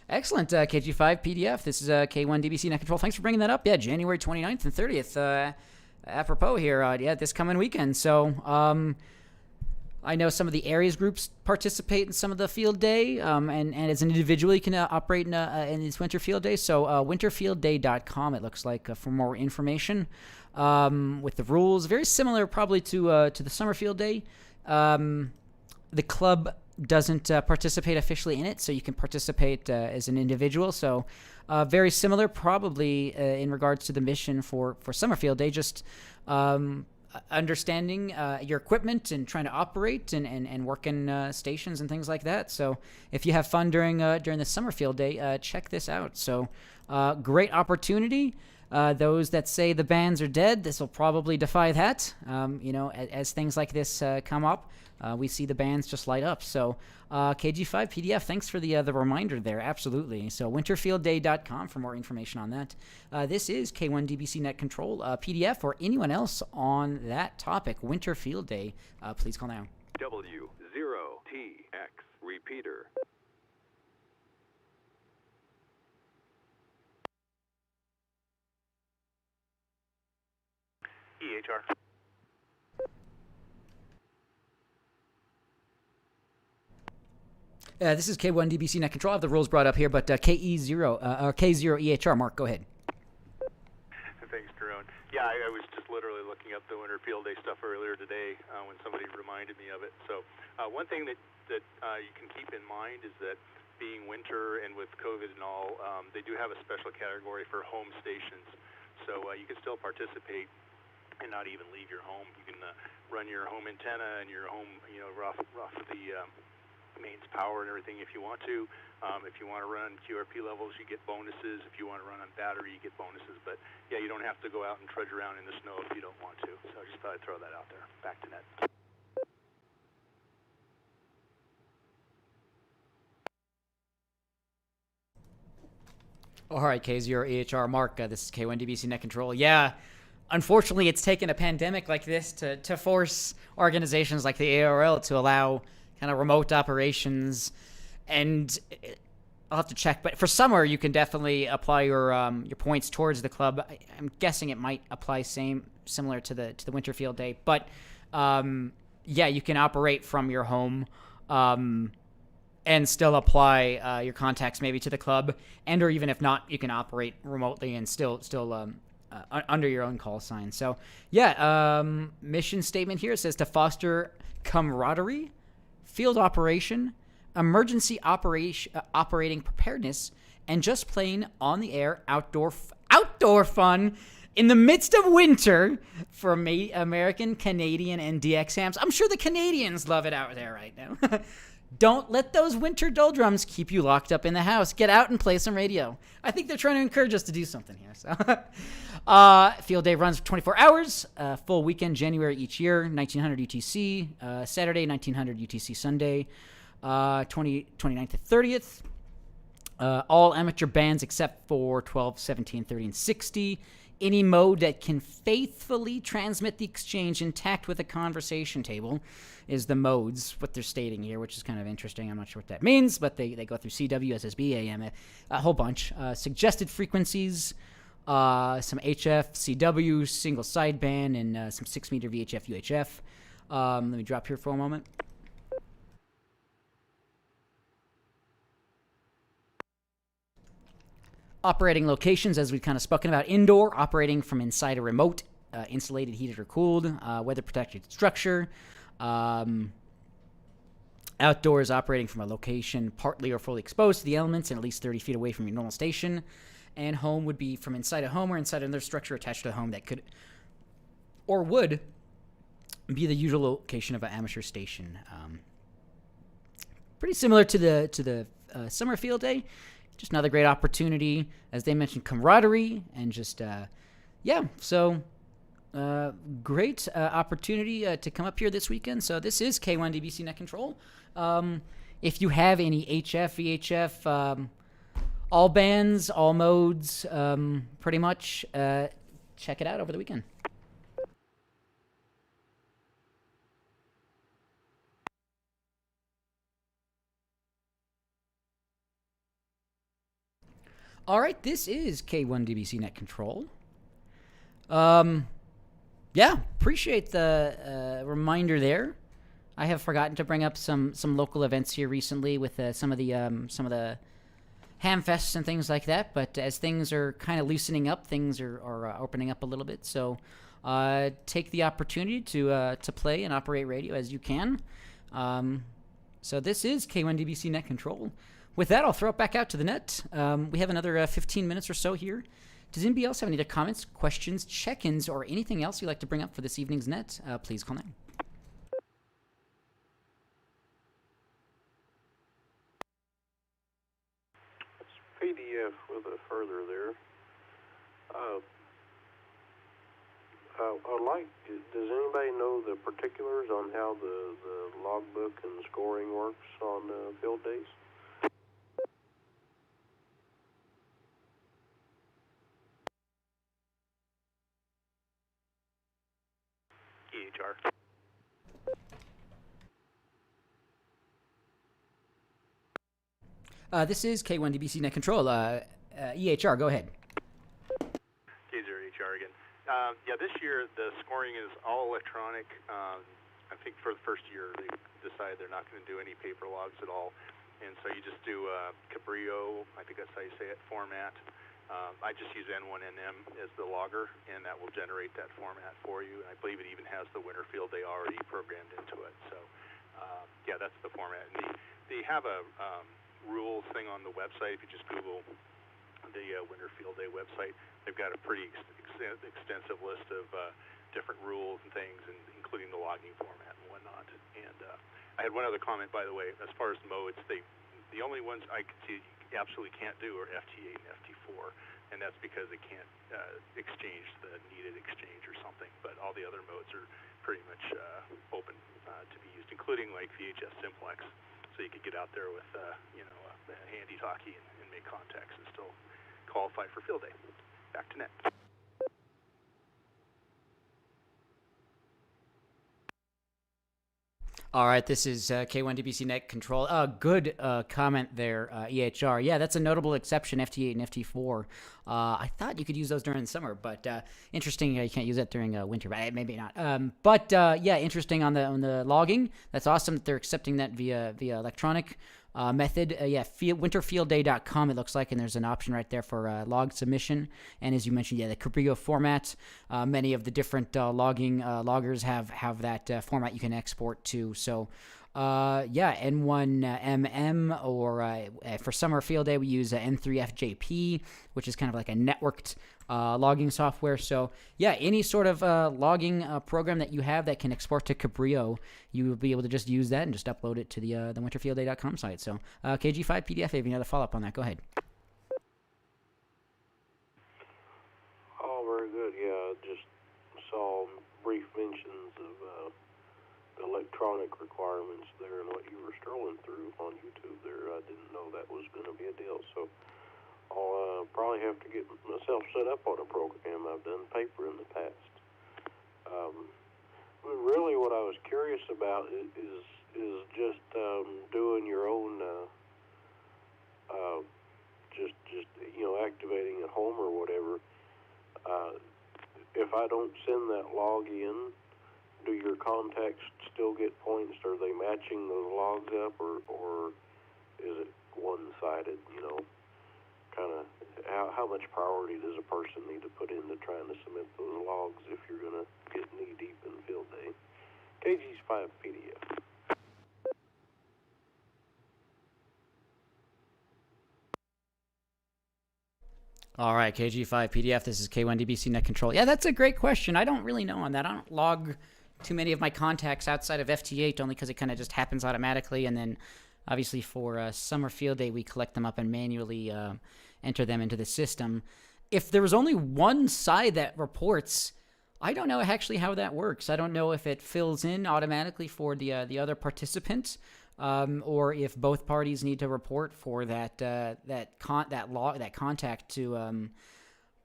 Excellent, KG5 PDF. This is K1DBC Net Control. Thanks for bringing that up. Yeah, January 29th and 30th. Apropos here, this coming weekend. So I know some of the areas groups participate in some of the field day, and as an individual, you can operate in this winter field day. So winterfieldday.com, it looks like, for more information with the rules. Very similar probably to the summer field day. The club doesn't participate officially in it, so you can participate as an individual. So very similar probably in regards to the mission for Summerfield Day, just understanding your equipment and trying to operate and work in stations and things like that. So if you have fun during the Summerfield Day, check this out. So great opportunity. Those that say the bands are dead, this will probably defy that. As things like this come up, we see the bands just light up. So KG5 PDF, thanks for the reminder there. Absolutely. So winterfieldday.com for more information on that. This is K1DBC Net Control PDF, or anyone else on that topic. Winter Field Day. Please call now. W0TX Repeater. EHR. This is K1DBC Net Control. I have the rules brought up here, but K0EHR. Mark, go ahead. Thanks, Jerome. Yeah, I was just literally looking up the Winter Field Day stuff earlier today when somebody reminded me of it. So one thing that you can keep in mind is that being winter and with COVID and all, they do have a special category for home stations. So you can still participate and not even leave your home. You can run your home antenna and your home, off of the mains power and everything if you want to. If you want to run QRP levels, you get bonuses. If you want to run on battery, you get bonuses. But yeah, you don't have to go out and trudge around in the snow if you don't want to. So I just thought I'd throw that out there. Back to net. All right, K0EHR. Mark, this is K1DBC Net Control. Yeah, unfortunately, it's taken a pandemic like this to force organizations like the ARL to allow kind of remote operations. And I'll have to check, but for summer you can definitely apply your points towards the club. I'm guessing it might apply similar to the Winter Field Day, but yeah, you can operate from your home and still apply your contacts maybe to the club, and or even if not, you can operate remotely and still under your own call sign. So yeah, mission statement here says to foster camaraderie, field operation, emergency operating preparedness, and just plain on-the-air outdoor fun in the midst of winter for American, Canadian, and DX hams. I'm sure the Canadians love it out there right now. Don't let those winter doldrums keep you locked up in the house. Get out and play some radio. I think they're trying to encourage us to do something here. So, Field Day runs for 24 hours, full weekend January each year, 1900 UTC, Saturday, 1900 UTC Sunday, 29th to 30th. All amateur bands except for 12, 17, 30, and 60. Any mode that can faithfully transmit the exchange intact with a conversation table is the modes, what they're stating here, which is kind of interesting. I'm not sure what that means, but they go through CW, SSB, AM, a whole bunch. Suggested frequencies, some HF, CW, single sideband, and some 6-meter VHF, UHF. Let me drop here for a moment. Operating locations, as we've kind of spoken about: indoor, operating from inside a remote, insulated, heated, or cooled, weather-protected structure. Outdoors, operating from a location partly or fully exposed to the elements and at least 30 feet away from your normal station. And home would be from inside a home or inside another structure attached to a home that could or would be the usual location of an amateur station. Pretty similar to the summer field day. Just another great opportunity, as they mentioned, camaraderie, and just, yeah, so great opportunity to come up here this weekend. So this is K1DBC Net Control. If you have any HF, VHF, all bands, all modes, pretty much, check it out over the weekend. All right, this is K1DBC Net Control. Yeah, appreciate the reminder there. I have forgotten to bring up some local events here recently with some of the ham fests and things like that. But as things are kind of loosening up, things are opening up a little bit. So take the opportunity to play and operate radio as you can. So this is K1DBC Net Control. With that, I'll throw it back out to the net. We have another 15 minutes or so here. Does anybody else have any other comments, questions, check-ins, or anything else you'd like to bring up for this evening's net? Please call now. PDF with a further there. I'd like, does anybody know the particulars on how the logbook and scoring works on field days? EHR. This is K1DBC Net Control. EHR, go ahead. K0HR again. Yeah, this year the scoring is all electronic. I think for the first year they decided they're not going to do any paper logs at all. And so you just do Cabrillo, I think that's how you say it, format. I just use N1NM as the logger, and that will generate that format for you. And I believe it even has the winter field day already programmed into it. So, yeah, that's the format. And they have a rules thing on the website. If you just Google the winter field day website, they've got a pretty extensive list of different rules and things, and including the logging format and whatnot. And I had one other comment, by the way, as far as modes. The only ones I could see you absolutely can't do are FT8 and FT4, and that's because they can't exchange the needed exchange or something. But all the other modes are pretty much open to be used, including like VHS Simplex. So you could get out there with a handy talkie and make contacts and still qualify for field day. Back to net. All right, this is K1DBC Net Control. Good comment there, EHR. Yeah, that's a notable exception, FT8 and FT4. I thought you could use those during the summer, but interesting you can't use that during winter. Maybe not. Yeah, interesting on the logging. That's awesome that they're accepting that via electronic method. Winterfieldday.com it looks like, and there's an option right there for log submission. And as you mentioned, the Cabrillo format. Many of the different loggers have that format you can export to. So, N1MM, or for summer field day we use N3FJP, which is kind of like a networked logging software. So any sort of logging program that you have that can export to Cabrillo, you will be able to just use that and just upload it to the winterfieldday.com site. So KG5 PDF, if you have any other follow-up on that, go ahead. Oh, very good. Yeah, I just saw brief mentions of the electronic requirements there and what you were strolling through on YouTube there. I didn't know that was going to be a deal. So I'll probably have to get myself set up on a program. I've done paper in the past. But really what I was curious about is just doing your own, just activating at home or whatever. If I don't send that log in, do your contacts still get points? Are they matching those logs up, or is it one-sided, kind of how much priority does a person need to put into trying to submit those logs if you're going to get knee-deep in field day? KG's 5 PDF. All right, KG5 PDF, this is K1DBC Net Control. Yeah, that's a great question. I don't really know on that. I don't log too many of my contacts outside of FT8, only because it kind of just happens automatically, and then obviously for summer field day, we collect them up and manually enter them into the system. If there was only one side that reports, I don't know actually how that works. I don't know if it fills in automatically for the other participants, or if both parties need to report for that contact to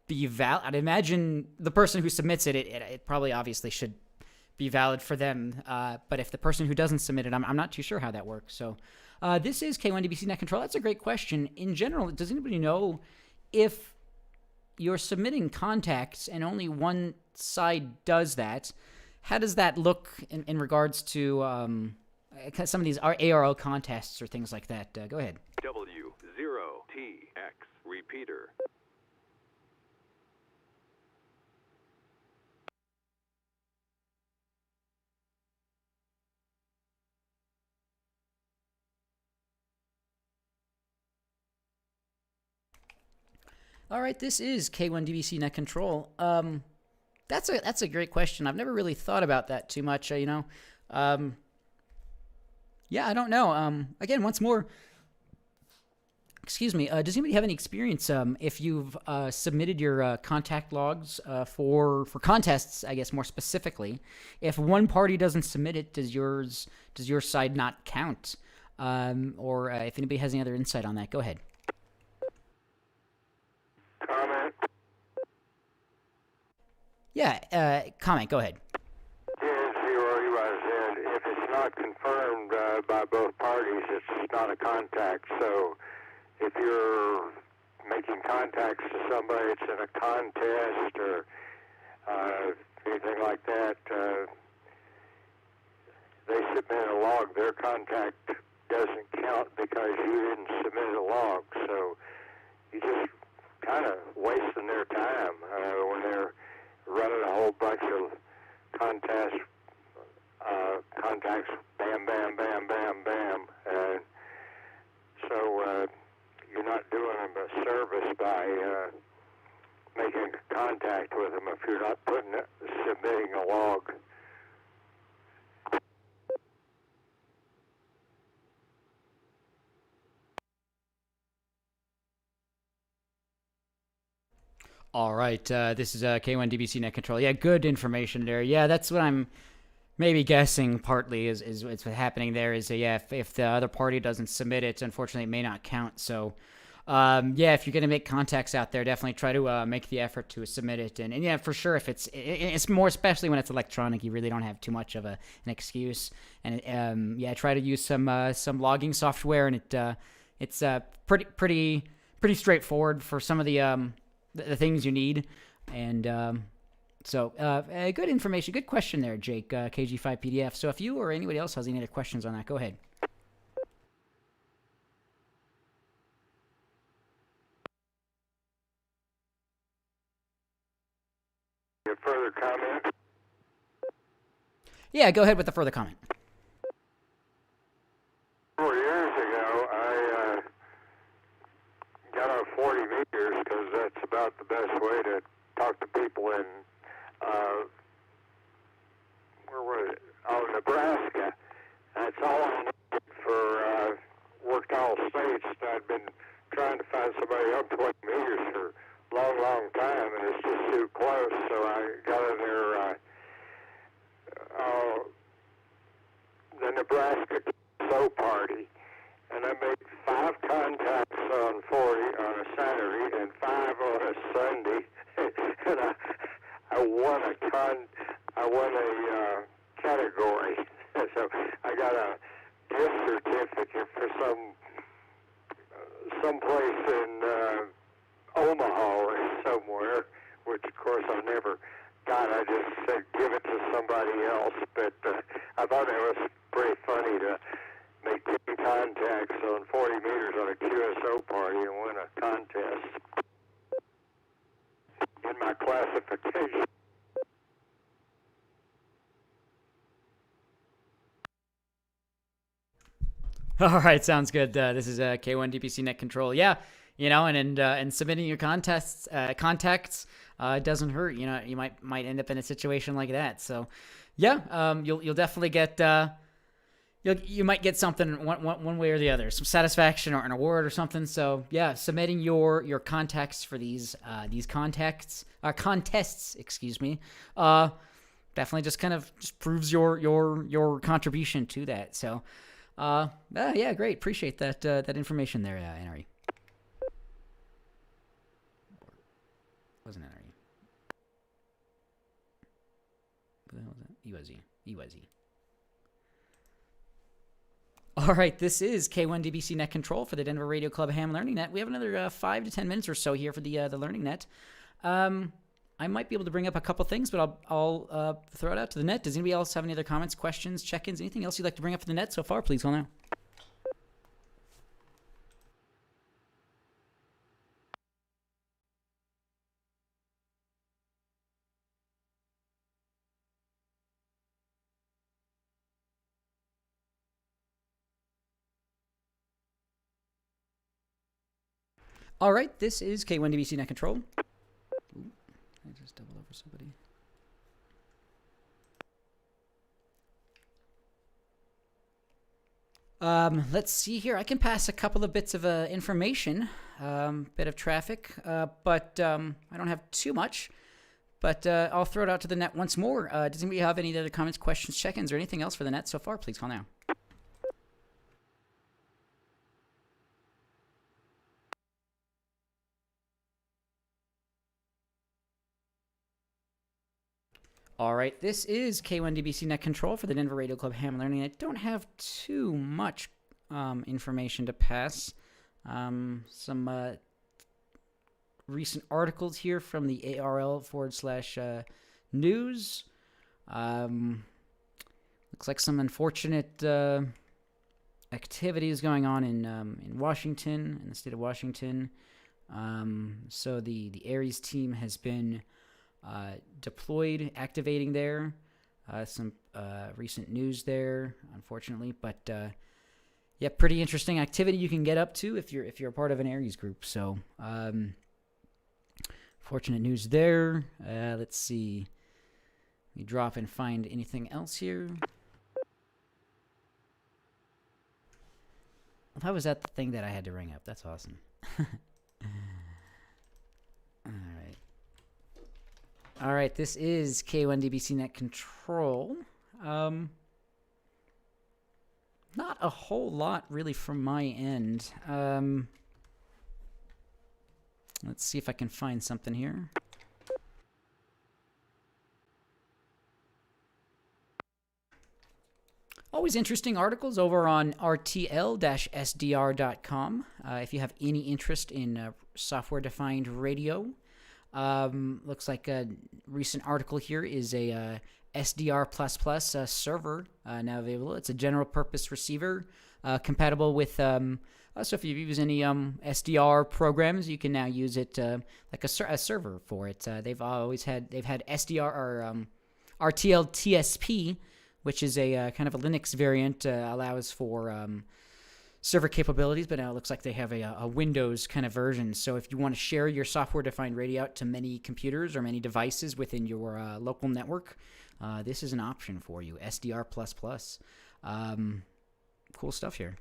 be valid. I'd imagine the person who submits it probably obviously should be valid for them. But if the person who doesn't submit it, I'm not too sure how that works. So this is K1DBC Net Control. That's a great question. In general, does anybody know if you're submitting contacts and only one side does that, how does that look in regards to some of these ARO contests or things like that? Go ahead. W0TX repeater. All right, this is K1DBC Net Control. That's a great question. I've never really thought about that too much, Yeah, I don't know. Again, once more, excuse me, does anybody have any experience if you've submitted your contact logs for contests, I guess more specifically, if one party doesn't submit it, does your side not count? Or if anybody has any other insight on that, go ahead. Comment? Yeah, comment, go ahead. If it's not confirmed by both parties, it's not a contact. So if you're making contacts to somebody that's in a contest or anything like that, they submit a log, their contact doesn't count because you didn't submit a log. So you just kind of wasting their time when they're running a whole bunch of contacts, bam, bam, bam, bam, bam. And so you're not doing them a service by making contact with them if you're not submitting a log. All right, this is K1 DBC Net Control. Yeah, good information there. Yeah, that's what I'm maybe guessing partly is what's happening there is, yeah, if the other party doesn't submit it, unfortunately it may not count. So, yeah, if you're going to make contacts out there, definitely try to make the effort to submit it. And yeah, for sure, if it's more, especially when it's electronic, you really don't have too much of an excuse. And yeah, try to use some logging software, and it's pretty straightforward for some of the things you need. And so good information, good question there, Jake, KG5PDF. So if you or anybody else has any other questions on that, go ahead. A further comment? Yeah, go ahead with the further comment. 4 years ago, I got on 40 meters because that's about the best way to talk to people in, where was it? Oh, Nebraska. That's all I needed for, worked all states. I'd been trying to find somebody up 20 meters for a long, long time, and it's just too close, so I got in there, the Nebraska so party, and I made 5 contacts on 40 on a Saturday and 5 on a Sunday, and I won a category. So I got a gift certificate for some place in Omaha or somewhere, which of course I never got. I just said give it to somebody else, but I thought it was pretty funny to make 10 contacts on 40 meters on a QSO party and win a contest in my classification. All right, sounds good. This is K1 DPC Net Control. Yeah, you know, and submitting your contacts doesn't hurt. You know, you might end up in a situation like that. So, yeah, you'll definitely get you might get something one way or the other, some satisfaction or an award or something. So, yeah, submitting your contacts for these contests, excuse me, definitely just kind of proves your contribution to that. So. Yeah, great. Appreciate that information there, NRE. Wasn't NRE. What the hell was that? EYZ. All right, this is K1 DBC Net Control for the Denver Radio Club Ham Learning Net. We have another 5 to 10 minutes or so here for the Learning Net. I might be able to bring up a couple things, but I'll throw it out to the net. Does anybody else have any other comments, questions, check-ins, anything else you'd like to bring up for the net so far? Please call now. All right, this is K1 DBC Net Control. Ooh, I just doubled over somebody. Let's see here. I can pass a couple of bits of information, bit of traffic, but I don't have too much. But I'll throw it out to the net once more. Does anybody have any other comments, questions, check-ins, or anything else for the net so far? Please call now. All right, this is K1DBC Net Control for the Denver Radio Club Ham Learning. I don't have too much information to pass. Some recent articles here from the ARL/news. Looks like some unfortunate activities going on in Washington, in the state of Washington. So the Aries team has been deployed, activating there. Some recent news there, unfortunately, but yeah, pretty interesting activity you can get up to if you're a part of an Aries group. So fortunate news there. Let's see. Let me drop and find anything else here. Well, how was that the thing that I had to ring up? That's awesome. All right, this is K1DBC Net Control. Not a whole lot really from my end. Let's see if I can find something here. Always interesting articles over on rtl-sdr.com. If you have any interest in software-defined radio. Looks like a recent article here is a SDR++ server now available. It's a general-purpose receiver compatible with. So if you use any SDR programs, you can now use it like a server for it. They've had SDR or RTL TSP, which is a kind of a Linux variant, allows for server capabilities, but now it looks like they have a Windows kind of version. So if you want to share your software-defined radio out to many computers or many devices within your local network, this is an option for you, SDR++. Cool stuff here.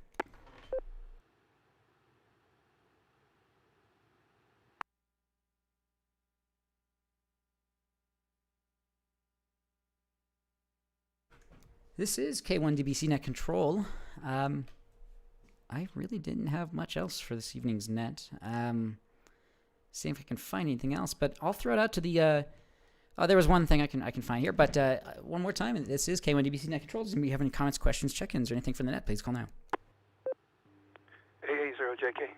This is K1DBC Net Control. I really didn't have much else for this evening's net. See if I can find anything else, but I'll throw it out to the. There was one thing I can find here, but one more time. This is K1DBC Net Control. Does anybody have any comments, questions, check-ins, or anything from the net? Please call now. A0JK.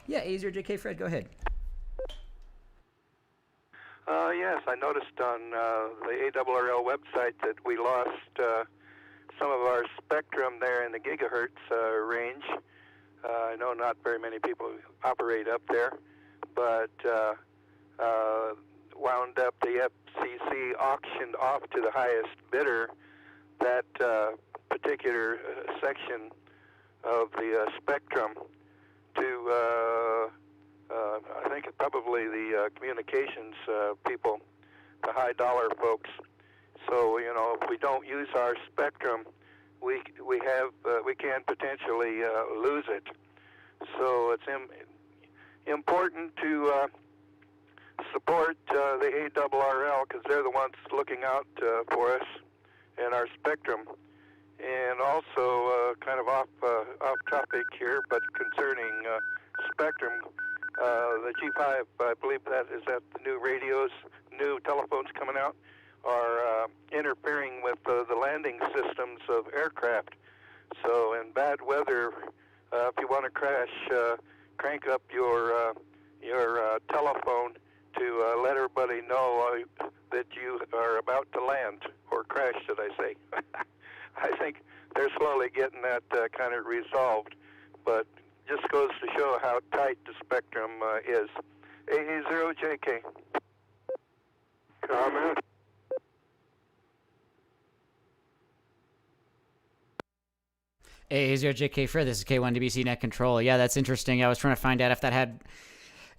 Yeah, A0JK Fred, go ahead. Yes, I noticed on the ARRL website that we lost some of our spectrum there in the gigahertz range. I know not very many people operate up there, but wound up the FCC auctioned off to the highest bidder that particular section of the spectrum to I think probably the communications people, the high dollar folks. So if we don't use our spectrum, we can potentially lose it. So it's important to support the ARRL because they're the ones looking out for us and our spectrum. And also, kind of off topic here, but concerning spectrum. The G5, I believe that the new radios, new telephones coming out, are interfering with the landing systems of aircraft. So in bad weather, if you want to crash, crank up your telephone to let everybody know that you are about to land, or crash, should I say. I think they're slowly getting that kind of resolved, but just goes to show how tight the spectrum is. A0JK. Comment? A0JK Fred, this is K1DBC Net Control. Yeah, that's interesting. I was trying to find out if that had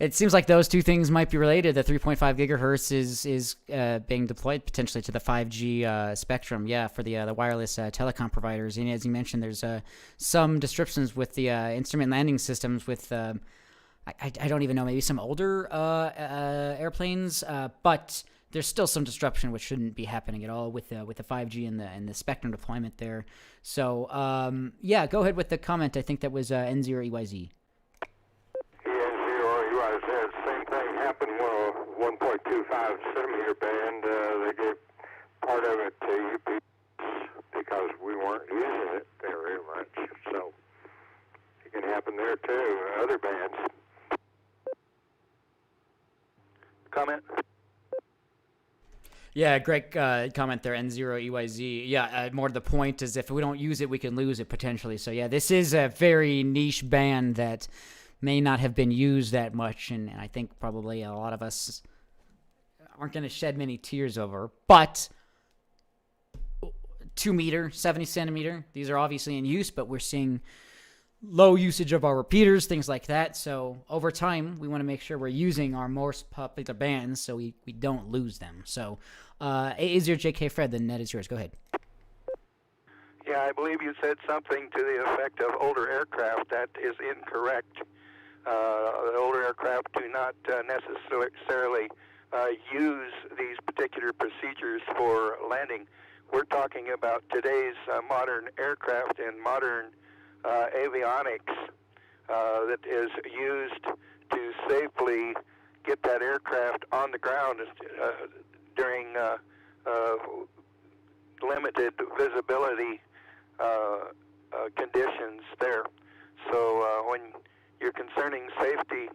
it seems like those two things might be related. The 3.5 gigahertz is being deployed potentially to the 5G spectrum, for the wireless telecom providers. And as you mentioned, there's some disruptions with the instrument landing systems with, I don't even know, maybe some older airplanes, but there's still some disruption which shouldn't be happening at all with the 5G and the spectrum deployment there. So, go ahead with the comment. I think that was N0EYZ. Same thing happened with a 1.25 centimeter band. They gave part of it to UP because we weren't using it very much. So it can happen there too. Other bands. Comment? Yeah, great comment there, N0EYZ. Yeah, more to the point is if we don't use it, we can lose it potentially. So yeah, this is a very niche band that may not have been used that much, and I think probably a lot of us aren't going to shed many tears over. But 2 meter, 70 centimeter, these are obviously in use, but we're seeing low usage of our repeaters, things like that. So over time, we want to make sure we're using our most popular bands so we don't lose them. So is your JK Fred, the net is yours. Go ahead. Yeah, I believe you said something to the effect of older aircraft. That is incorrect. The older aircraft do not necessarily use these particular procedures for landing. We're talking about today's modern aircraft and modern avionics that is used to safely get that aircraft on the ground during limited visibility conditions there. So when you're concerning safety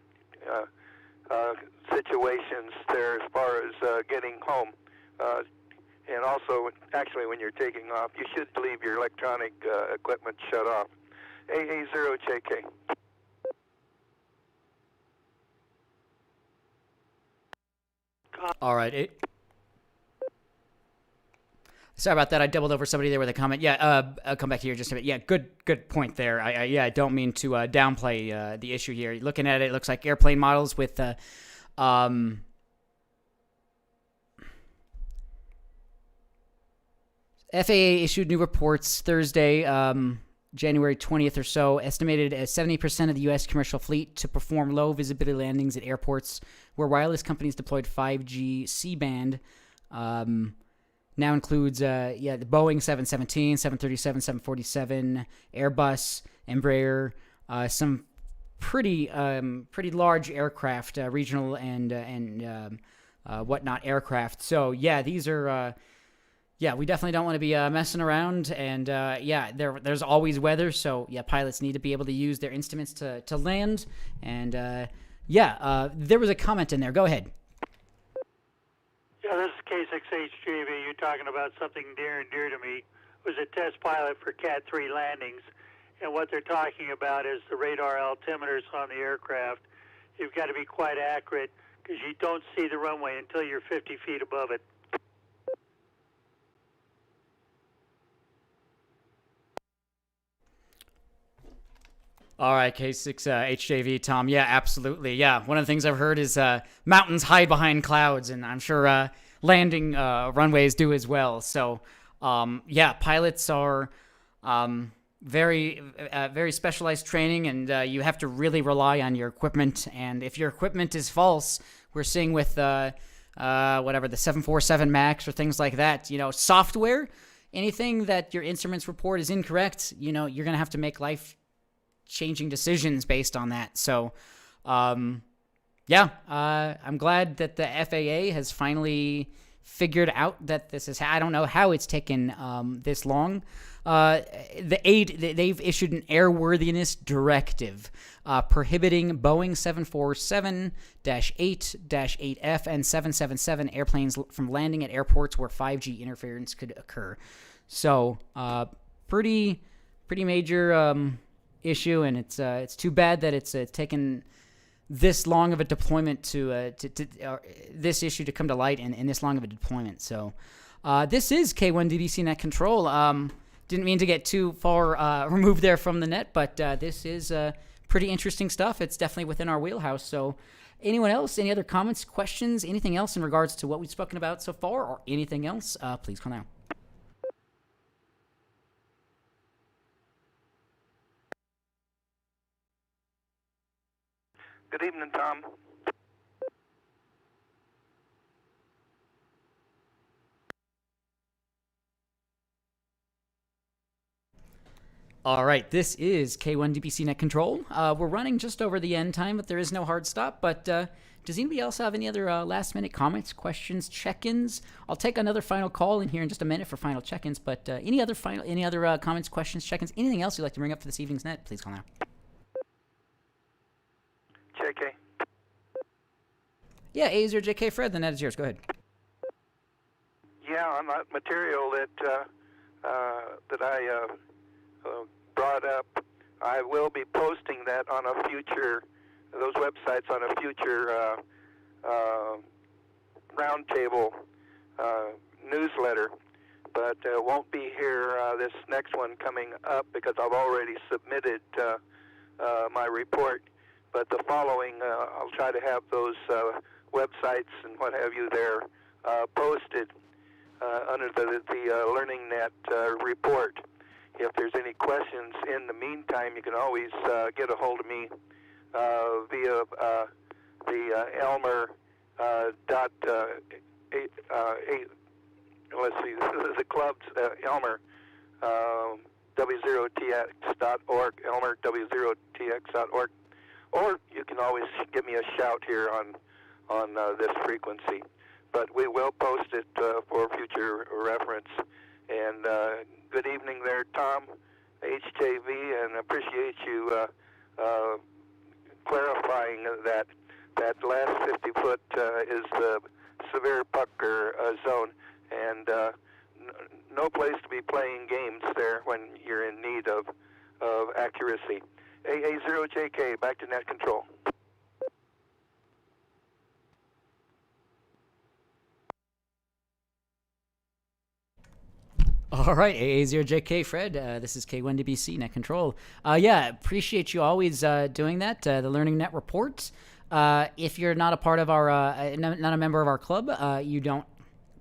situations there as far as getting home, and also actually when you're taking off, you should leave your electronic equipment shut off. AA0JK. All right. Sorry about that. I doubled over somebody there with a comment. Yeah, I'll come back to you in just a minute. Yeah, good point there. I don't mean to downplay the issue here. Looking at it, it looks like airplane models with FAA issued new reports Thursday, January 20th or so, estimated as 70% of the U.S. commercial fleet to perform low visibility landings at airports where wireless companies deployed 5G C-band. Now includes the Boeing 717, 737, 747, Airbus, Embraer, some pretty large aircraft, regional and whatnot aircraft. So yeah, these are we definitely don't want to be messing around. And there's always weather, so yeah, pilots need to be able to use their instruments to land. And there was a comment in there. Go ahead. Yeah, this is K6HJV. You're talking about something near and dear to me. I was a test pilot for Cat 3 landings, and what they're talking about is the radar altimeters on the aircraft. You've got to be quite accurate because you don't see the runway until you're 50 feet above it. All right, K6HJV, Tom. Yeah, absolutely. Yeah, one of the things I've heard is mountains hide behind clouds, and I'm sure landing runways do as well. So, pilots are very specialized training, and you have to really rely on your equipment. And if your equipment is false, we're seeing with the 747 MAX or things like that, software, anything that your instruments report is incorrect, you're going to have to make life-changing decisions based on that. So, I'm glad that the FAA has finally figured out that this is. I don't know how it's taken this long. They've issued an airworthiness directive prohibiting Boeing 747-8-8F and 777 airplanes from landing at airports where 5G interference could occur. So, pretty major issue, and it's too bad that it's taken this long of a deployment to this issue to come to light and this long of a deployment. So this is K1DBC Net Control. Didn't mean to get too far removed there from the net, but this is pretty interesting stuff. It's definitely within our wheelhouse. So anyone else, any other comments, questions, anything else in regards to what we've spoken about so far or anything else, please call now. Good evening, Tom. All right, this is K1DBC Net Control. We're running just over the end time, but there is no hard stop. But does anybody else have any other last-minute comments, questions, check-ins? I'll take another final call in here in just a minute for final check-ins. But any other comments, questions, check-ins, anything else you'd like to bring up for this evening's net? Please call now. JK. Yeah, A0JK Fred, the net is yours. Go ahead. Yeah, on that material that I brought up, I will be posting that on a future, those websites on a future roundtable newsletter, but won't be here this next one coming up because I've already submitted my report. But the following, I'll try to have those websites and what have you there posted under the Learning Net report. If there's any questions in the meantime, you can always get a hold of me via the Elmer the club's Elmer W0TX.org, Elmer W0TX.org, or you can always give me a shout here on this frequency. But we will post it for future reference. And good evening there, Tom, HJV, and appreciate you clarifying that last 50 foot is the severe pucker zone, and no place to be playing games there when you're in need of accuracy. AA0JK, back to net control. All right, AA0JK Fred, this is K1DBC Net Control. Yeah, appreciate you always doing that, the Learning Net report. If you're not a part of our, not a member of our club, you don't,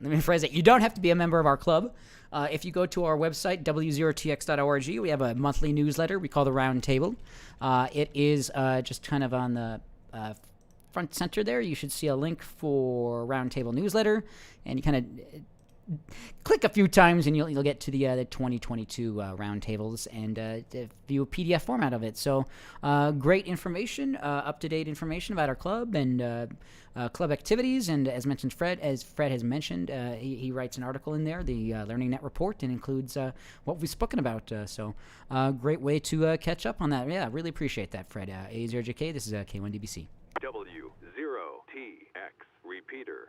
let me phrase it, you don't have to be a member of our club. If you go to our website, W0TX.org, we have a monthly newsletter we call the Round Table. It is just kind of on the front center there. You should see a link for Round Table newsletter, and you kind of click a few times and you'll get to the 2022 roundtables and view a PDF format of it. So great information, up-to-date information about our club and club activities. And as mentioned, as Fred has mentioned, he writes an article in there, the Learning Net report, and includes what we've spoken about. So great way to catch up on that. Yeah, really appreciate that, Fred. A0JK, this is K1DBC. W0TX repeater.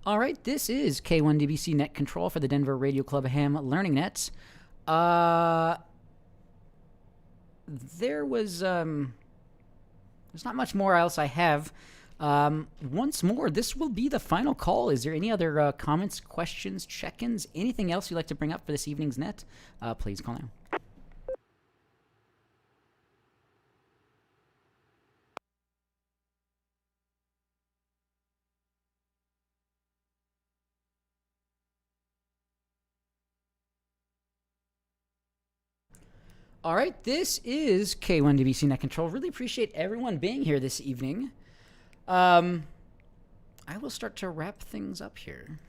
All right, this is K1DBC Net Control for the Denver Radio Club Ham Learning Net. There was, there's not much more else I have. Once more, this will be the final call. Is there any other comments, questions, check-ins, anything else you'd like to bring up for this evening's net? Please call now. All right, this is K1DBC Net Control. Really appreciate everyone being here this evening. I will start to wrap things up here.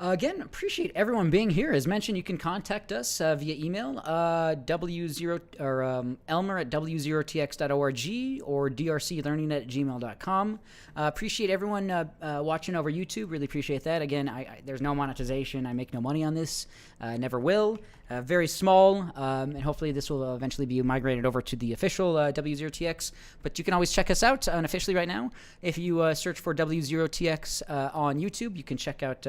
Again, appreciate everyone being here. As mentioned, you can contact us via email, Elmer at W0TX.org or drclearningnet@gmail.com. Appreciate everyone watching over YouTube. Really appreciate that. Again, there's no monetization. I make no money on this. Never will. Very small, and hopefully this will eventually be migrated over to the official W0TX. But you can always check us out unofficially right now. If you search for W0TX on YouTube, you can check out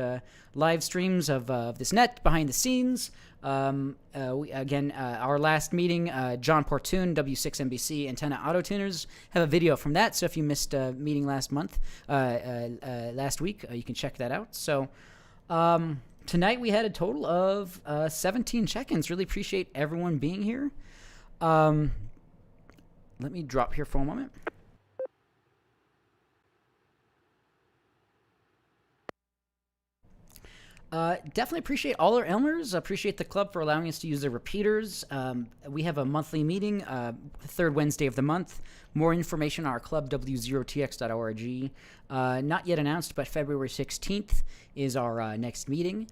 live streams of this net behind the scenes. Our last meeting, John Portune, W6MBC Antenna Auto Tuners, have a video from that. So if you missed a meeting last week, you can check that out. So tonight we had a total of 17 check-ins. Really appreciate everyone being here. Let me drop here for a moment. Definitely appreciate all our Elmers. Appreciate the club for allowing us to use their repeaters. We have a monthly meeting, third Wednesday of the month. More information on our club, W0TX.org. Not yet announced, but February 16th is our next meeting.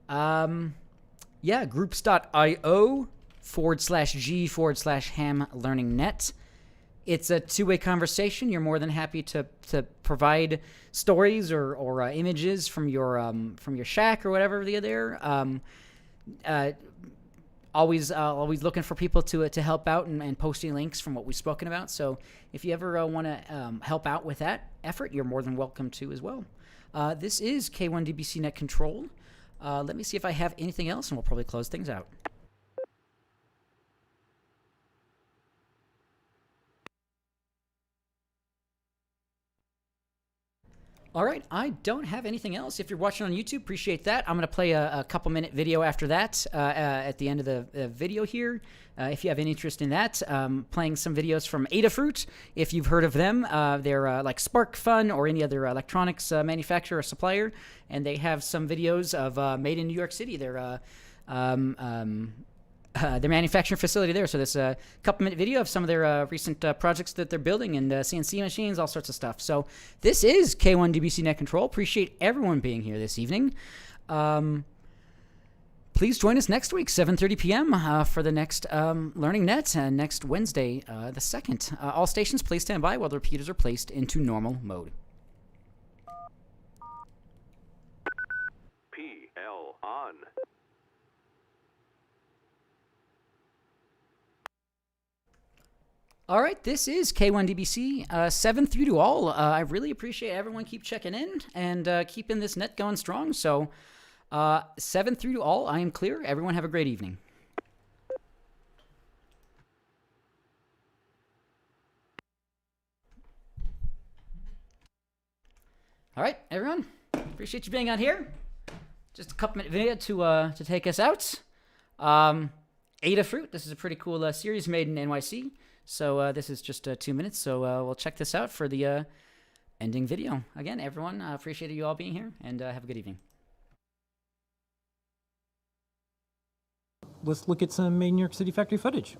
Groups.io/G/Ham Learning Net. It's a two-way conversation. You're more than happy to provide stories or images from your shack or whatever they're there. Always looking for people to help out and posting links from what we've spoken about. So if you ever want to help out with that effort, you're more than welcome to as well. This is K1DBC Net Control. Let me see if I have anything else, and we'll probably close things out. All right, I don't have anything else. If you're watching on YouTube, appreciate that. I'm going to play a couple-minute video after that at the end of the video here. If you have any interest in that, playing some videos from Adafruit. If you've heard of them, they're like SparkFun or any other electronics manufacturer or supplier, and they have some videos of made in New York City. They're their manufacturing facility there. So there's a couple-minute video of some of their recent projects that they're building and CNC machines, all sorts of stuff. So this is K1DBC Net Control. Appreciate everyone being here this evening. Please join us next week, 7:30 p.m. For the next Learning Net, next Wednesday, the 2nd. All stations, please stand by while the repeaters are placed into normal mode. PL on. All right, this is K1DBC, 7-3 to all. I really appreciate everyone keep checking in and keeping this net going strong. So 7-3 to all, I am clear. Everyone have a great evening. All right, everyone, appreciate you being on here. Just a couple-minute video to take us out. Adafruit, this is a pretty cool series made in NYC. So this is just 2 minutes, so we'll check this out for the ending video. Again, everyone, appreciate you all being here, and have a good evening. Let's look at some Made in New York City factory footage.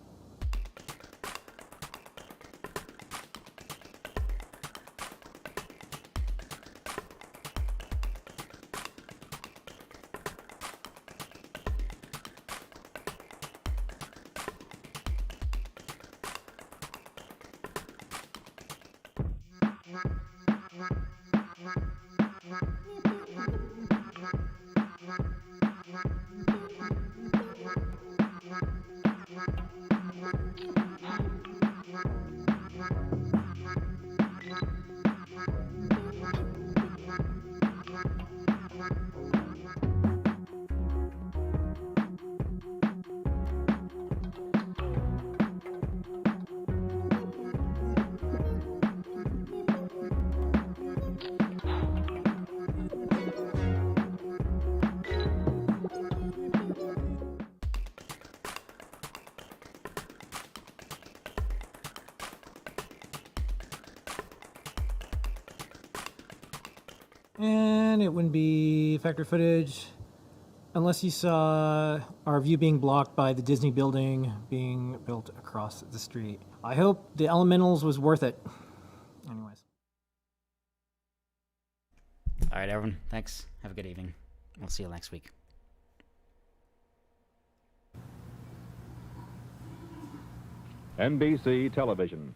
And it wouldn't be factory footage unless you saw our view being blocked by the Disney building being built across the street. I hope the Elementals was worth it. Anyways. All right, everyone. Thanks. Have a good evening. We'll see you next week. NBC Television.